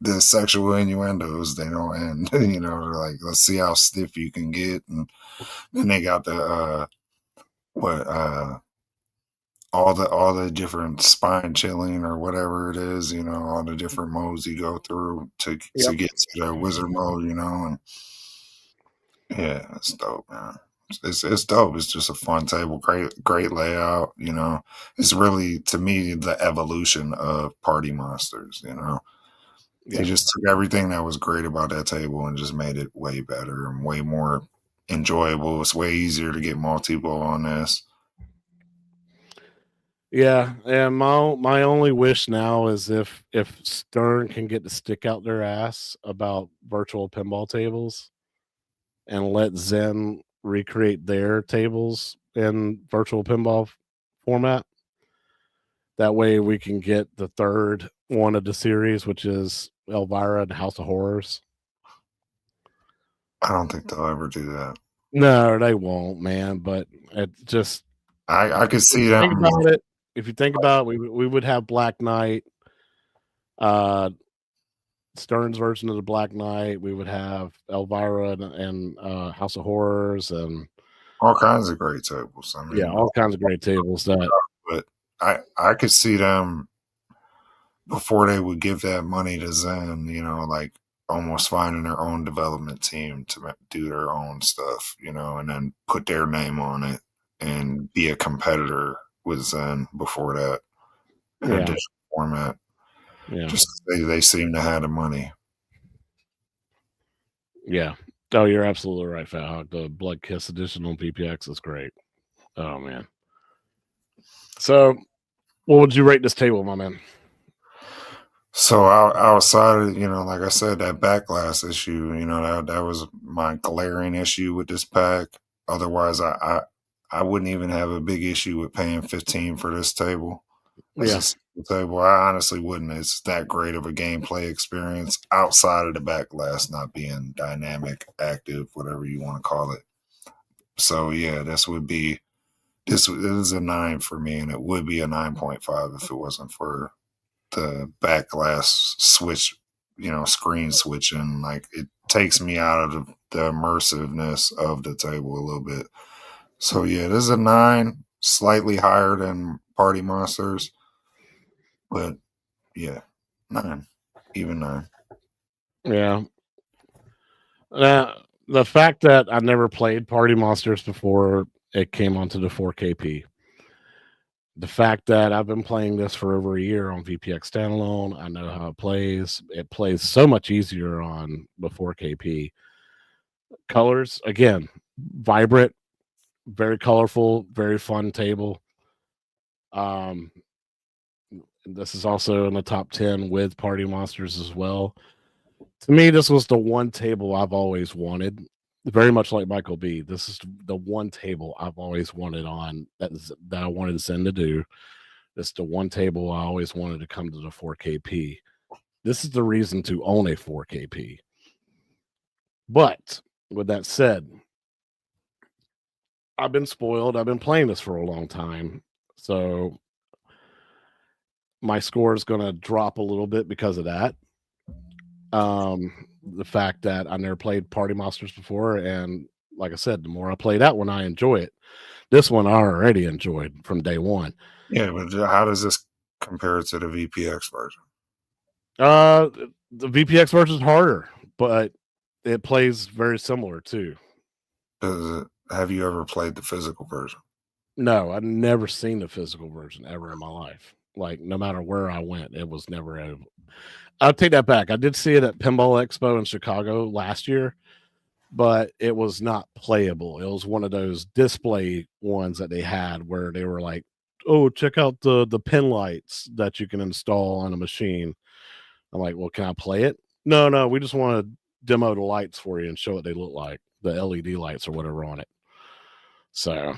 the sexual innuendos, they don't end. They're like, let's see how stiff you can get. And then they got the all the different spine chilling or whatever it is, all the different modes you go through to get to the wizard mode, and yeah, it's dope, man. It's dope. It's just a fun table, great layout. It's really, to me, the evolution of Party Monsters. They just took everything that was great about that table and just made it way better and way more enjoyable. It's way easier to get multi-ball on this. Yeah, and my only wish now is if Stern can get to stick out their ass about virtual pinball tables and let Zen recreate their tables in virtual pinball format. That way we can get the third one of the series, which is Elvira and House of Horrors. I don't think they'll ever do that. No, they won't, man. But it just, I could see them. Think about it. If you think about it, we would have Black Knight, Stern's version of the Black Knight. We would have Elvira and House of Horrors and all kinds of great tables. I mean, yeah, all kinds of great tables. But I could see them before they would give that money to Zen, like almost finding their own development team to do their own stuff, and then put their name on it and be a competitor with Zen before that in a different format. Yeah. Just they seem to have the money. Yeah. Oh, you're absolutely right, Fat Hawk. The Blood Kiss edition on PPX is great. Oh man. So, what would you rate this table, my man? So outside of, like I said, that back glass issue, that was my glaring issue with this pack. Otherwise, I wouldn't even have a big issue with paying $15 for this table. It's a table. I honestly wouldn't. It's that great of a gameplay experience outside of the back glass not being dynamic, active, whatever you want to call it. So yeah, this is a 9 for me, and it would be a 9.5 if it wasn't for the back glass switch, screen switching. Like, it takes me out of the immersiveness of the table a little bit. So yeah, this is a 9, slightly higher than Party Monsters, but yeah, 9, even 9. Yeah. The fact that I never played Party Monsters before it came onto the 4KP. The fact that I've been playing this for over a year on VPX standalone, I know how it plays. It plays so much easier on the 4KP. Colors, again, vibrant, very colorful, very fun table. This is also in the top 10 with Party Monsters as well. To me, this was the one table I've always wanted. Very much like Michael B. This is the one table I've always wanted on that I wanted Zen to do. This is the one table I always wanted to come to the 4KP. This is the reason to own a 4KP. But with that said, I've been spoiled. I've been playing this for a long time. So my score is going to drop a little bit because of that. The fact that I never played Party Monsters before, and like I said, the more I play that one, I enjoy it. This one I already enjoyed from day one. Yeah, but how does this compare to the VPX version? The VPX version is harder, but it plays very similar too. Have you ever played the physical version? No, I've never seen the physical version ever in my life. Like, no matter where I went, it was never. I'll take that back. I did see it at Pinball Expo in Chicago last year, but it was not playable. It was one of those display ones that they had where they were like, "Oh, check out the pin lights that you can install on a machine." I'm like, "Well, can I play it?" No, we just want to demo the lights for you and show what they look like, the LED lights or whatever on it. So,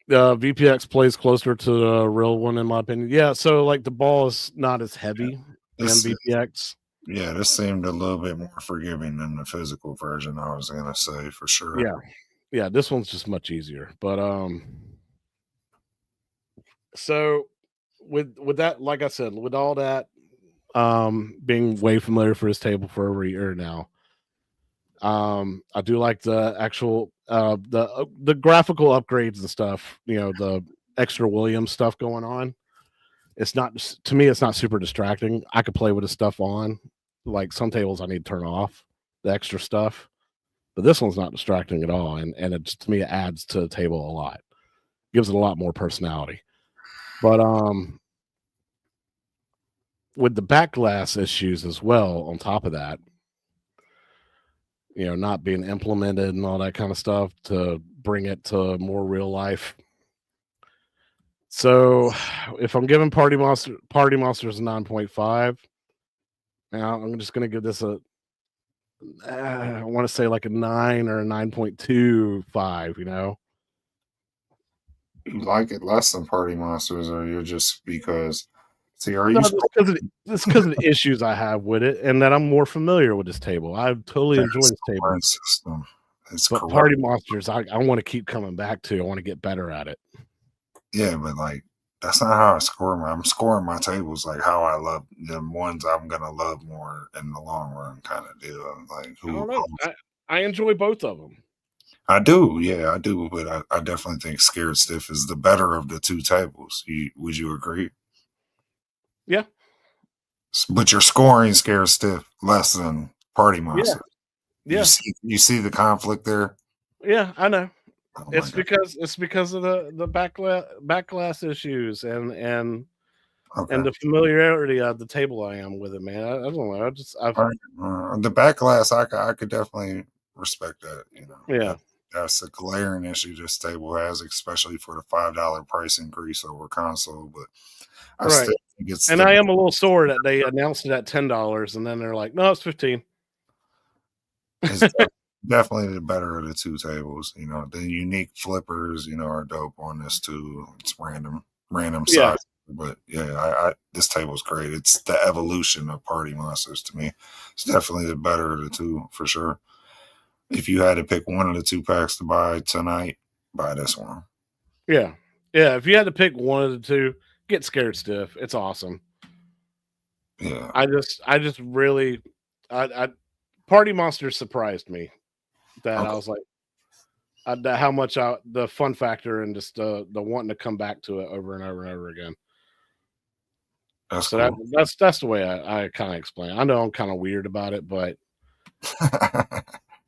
VPX plays closer to the real one in my opinion. Yeah, so like the ball is not as heavy in VPX. Yeah, this seemed a little bit more forgiving than the physical version, I was gonna say, for sure. Yeah, this one's just much easier. But so with that, like I said, with all that, being way familiar for his table for over a year now, I do like the actual the graphical upgrades and stuff, the extra Williams stuff going on. It's not, to me, it's not super distracting. I could play with the stuff on. Like some tables I need to turn off the extra stuff, but this one's not distracting at all. And it just, to me, it adds to the table a lot, gives it a lot more personality. But with the back glass issues as well, on top of that, not being implemented and all that kind of stuff to bring it to more real life. So if I'm giving Party Monsters a 9.5, now I'm just going to give this I want to say like a 9 or a 9.25, You like it less than Party Monsters, or you're just because... See, are no, you... It's because of the issues I have with it, and that I'm more familiar with this table. I totally enjoy this table. System. But correct. Party Monsters, I want to keep coming back to. I want to get better at it. Yeah, but like that's not how I score I'm scoring my tables like how I love the ones I'm gonna love more in the long run, kind of deal. Like I don't know. I enjoy both of them. I do, yeah, I do, but I definitely think Scared Stiff is the better of the two tables. Would you agree? Yeah. But you're scoring Scared Stiff less than Party Monster. Yeah. You see the conflict there? Yeah, I know. Oh, it's because of the back glass issues and the familiarity of the table I am with it, man. I don't know. The back glass, I could definitely respect that. Yeah. That's a glaring issue this table has, especially for the $5 price increase over console. But I still think it's. And I am a little sore that they announced it at $10, and then they're like, "No, it's $15." It's definitely the better of the two tables. The unique flippers, are dope on this too. It's random size, but yeah, this table's great. It's the evolution of Party Monsters to me. It's definitely the better of the two for sure. If you had to pick one of the two packs to buy tonight, buy this one. Yeah. If you had to pick one of the two, get Scared Stiff. It's awesome. Yeah. I just really, Party Monsters surprised me that I was like, how much the fun factor and just the wanting to come back to it over and over and over again. That's so cool. That's the way I kind of explain it. I know I'm kind of weird about it, but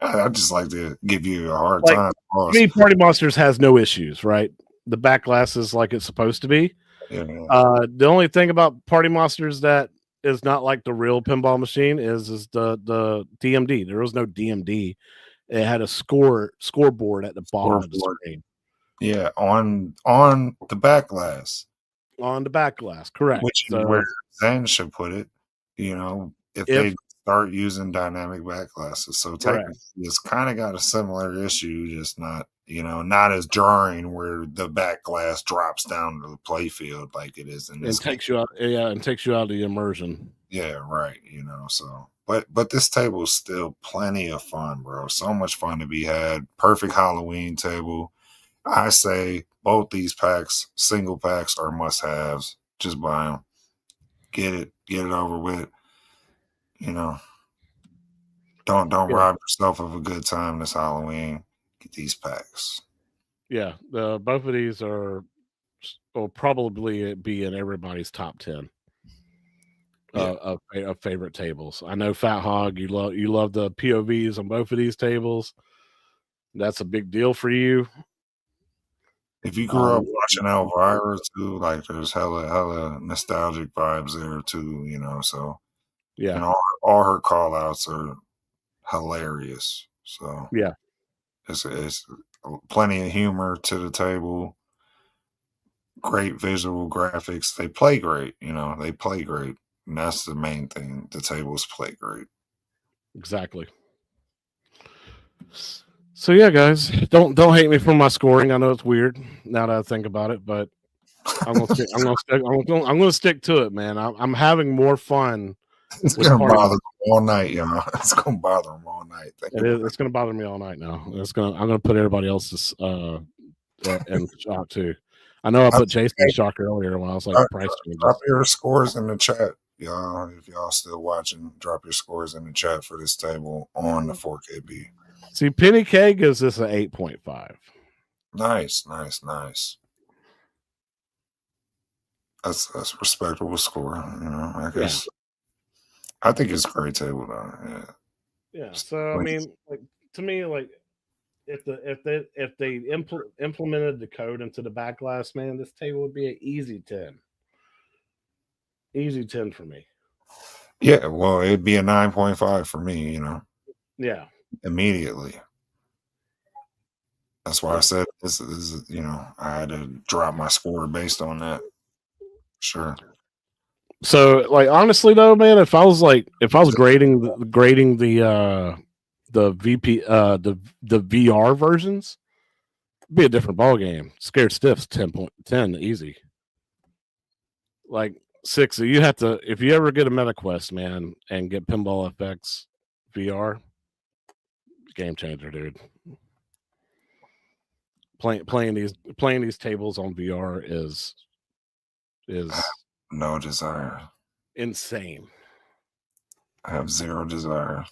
I just like to give you a hard time. Me, Party Monsters has no issues, right? The back glass is like it's supposed to be. Yeah. The only thing about Party Monsters that is not like the real pinball machine is the DMD. There was no DMD. It had a scoreboard at the bottom of the screen. Yeah, on the back glass. On the back glass, correct. Which is where Zen should put it. If they start using dynamic back glasses. So technically it's kind of got a similar issue, just not, not as jarring where the back glass drops down to the play field like it is in this. And takes you out of the immersion. Yeah, right. So but this table is still plenty of fun, bro. So much fun to be had. Perfect Halloween table. I say both these packs, single packs, are must-haves. Just buy them. Get it over with. Don't rob yourself of a good time this Halloween. Get these packs. Yeah, both of these will probably be in everybody's top 10 of favorite tables. I know Fat Hog, you love the POVs on both of these tables. That's a big deal for you. If you grew up watching Elvira too, like there's hella nostalgic vibes there too, you know. So yeah, and all her call outs are hilarious. So yeah, it's plenty of humor to the table. Great visual graphics. They play great, you know. They play great, and that's the main thing. The tables play great. Exactly. So yeah, guys, don't hate me for my scoring. I know it's weird now that I think about it, but I'm gonna stick to it, man. I'm having more fun. It's gonna bother them all night, you know. It's gonna bother them all night. It's gonna bother me all night now. I'm gonna put everybody else's in shock too. I know I put Jason in shock earlier when I was like, price changes. Drop your scores in the chat, y'all. If y'all still watching, drop your scores in the chat for this table on the 4KB. See, Penny K gives this an 8.5. Nice. That's a respectable score, you know. I guess. I think it's a great table though. Yeah. Yeah. So I mean, like to me, like if they implemented the code into the back glass, man, this table would be an easy 10. Easy 10 for me. Yeah, well, it'd be a 9.5 for me, you know. Yeah. Immediately. That's why I said this is, you know, I had to drop my score based on that. Sure. So, like, honestly though, man, if I was grading the VP the VR versions, it'd be a different ball game. Scared Stiff's 10 easy. Like 6, you have to, if you ever get a MetaQuest, man, and get Pinball FX VR, game changer, dude. Playing these tables on VR is no desire. Insane. I have zero desire.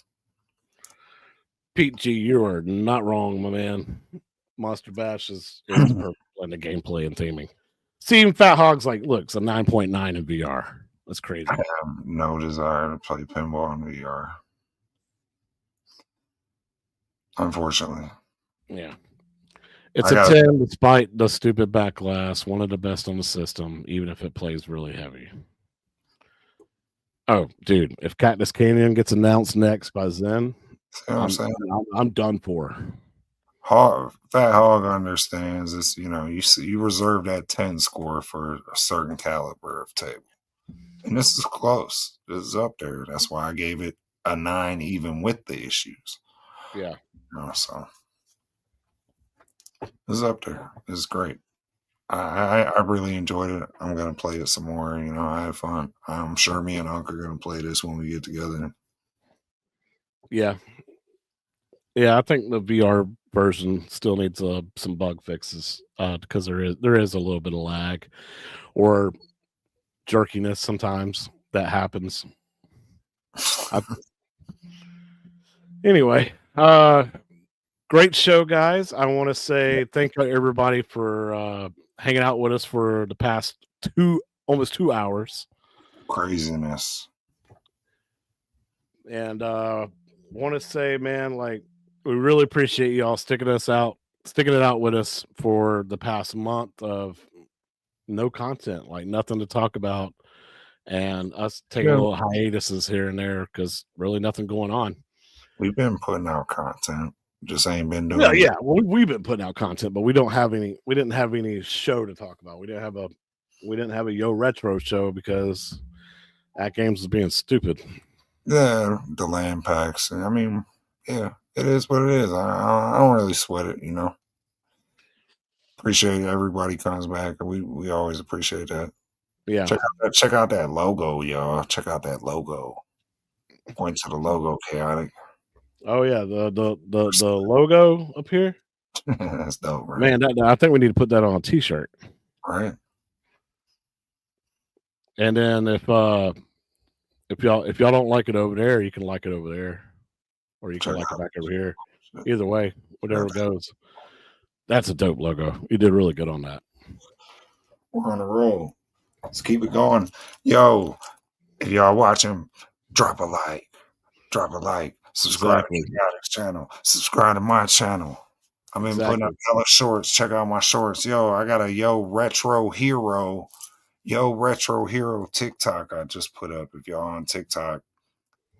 Pete G, you are not wrong, my man. Monster Bash is the perfect blend of gameplay and theming. Seeing Fat Hog's like, look, it's a 9.9 in VR. That's crazy. I have no desire to play pinball in VR. Unfortunately. Yeah. It's a 10 despite the stupid back glass. One of the best on the system, even if it plays really heavy. Oh, dude, if Cactus Canyon gets announced next by Zen, I'm done for. Fat Hog understands this. You know, you reserve that 10 score for a certain caliber of table, and this is close. This is up there. That's why I gave it a 9, even with the issues. Yeah. You know, so this is up there. This is great. I really enjoyed it. I'm gonna play it some more. You know, I had fun. I'm sure me and Unc are gonna play this when we get together. Yeah. Yeah, I think the VR version still needs some bug fixes because there is a little bit of lag or jerkiness sometimes that happens. Anyway, great show, guys. I want to say thank you everybody for hanging out with us for the past almost 2 hours. Craziness. And want to say, man, like, we really appreciate y'all sticking it out with us for the past month of no content, like nothing to talk about, and us taking little hiatuses here and there because really nothing going on. We've been putting out content, just ain't been doing. Yeah. Well, we've been putting out content, but we didn't have any show to talk about. We didn't have a Yo Retro show because ATGAMES was being stupid. Yeah, the land packs. I mean, yeah, it is what it is. I don't really sweat it, you know. Appreciate everybody comes back. We always appreciate that. Yeah. Check out that logo, y'all. Check out that logo. Point to the logo, Chaotic. Oh yeah, the logo up here. That's dope, right? Man, I think we need to put that on a t-shirt. Right. And then if y'all don't like it over there, you can like it over there. or you can like it back over here. Either way, whatever goes. That's a dope logo. You did really good on that. We're on a roll. Let's keep it going. Yo, if y'all watching, drop a like. Subscribe to the channel. Subscribe to my channel. I've been putting up hella shorts. Check out my shorts. Yo, I got a Retro Hero TikTok I just put up. If y'all on TikTok,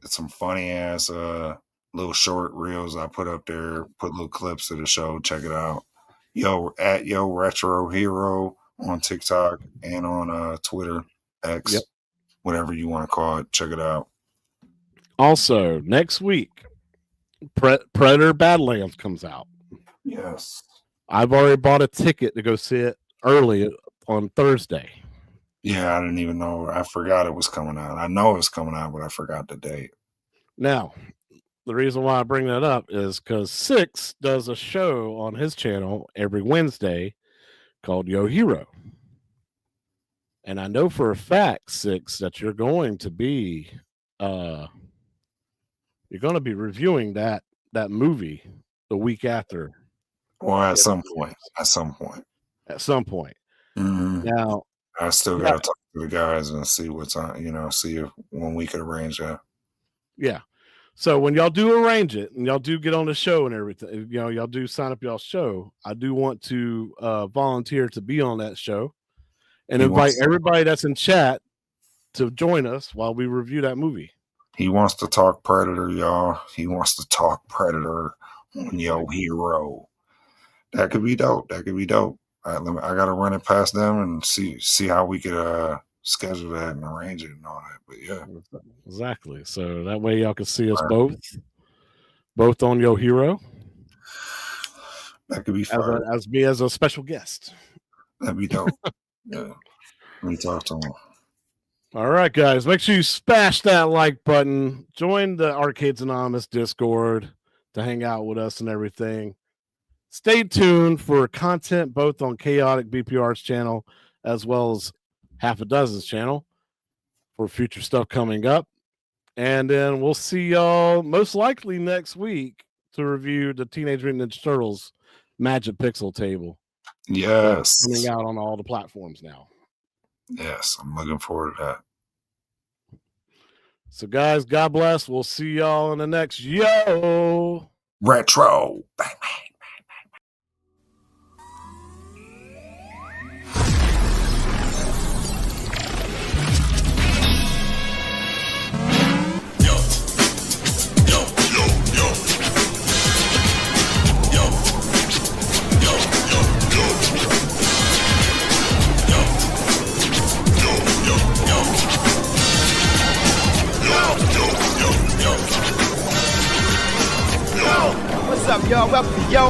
it's some funny ass little short reels I put up there. Put little clips of the show. Check it out. At Retro Hero on TikTok and on Twitter, X, whatever you want to call it. Check it out. Also, next week, Predator Badlands comes out. Yes. I've already bought a ticket to go see it early on Thursday. Yeah, I didn't even know. I forgot it was coming out. I know it was coming out, but I forgot the date. Now, the reason why I bring that up is because Six does a show on his channel every Wednesday called Yo Hero. And I know for a fact, Six, that you're going to be reviewing that movie the week after. Well, at some point. Mm-hmm. Now, I still got to talk to the guys and see what's on, see if when we could arrange that. Yeah. So when y'all do arrange it and y'all do get on the show and everything, y'all do sign up y'all's show, I do want to volunteer to be on that show and invite everybody that's in chat to join us while we review that movie. He wants to talk Predator, y'all. He wants to talk Predator on Yo Hero. That could be dope. I got to run it past them and see how we could schedule that and arrange it and all that. But yeah, exactly. So that way y'all can see us both on Yo Hero. That could be fun. As me as a special guest. That'd be dope. Yeah, let me talk to him. All right, guys, make sure you smash that like button. Join the Arcades Anonymous Discord to hang out with us and everything. Stay tuned for content both on Chaotic BPR's channel as well as Half a Dozen's channel for future stuff coming up. And then we'll see y'all most likely next week to review the Teenage Mutant Ninja Turtles Magic Pixel Table. Yes. Coming out on all the platforms now. Yes, I'm looking forward to that. So, guys, God bless. We'll see y'all in the next Yo Retro. Bang, bang. What's up, y'all? Welcome, yo.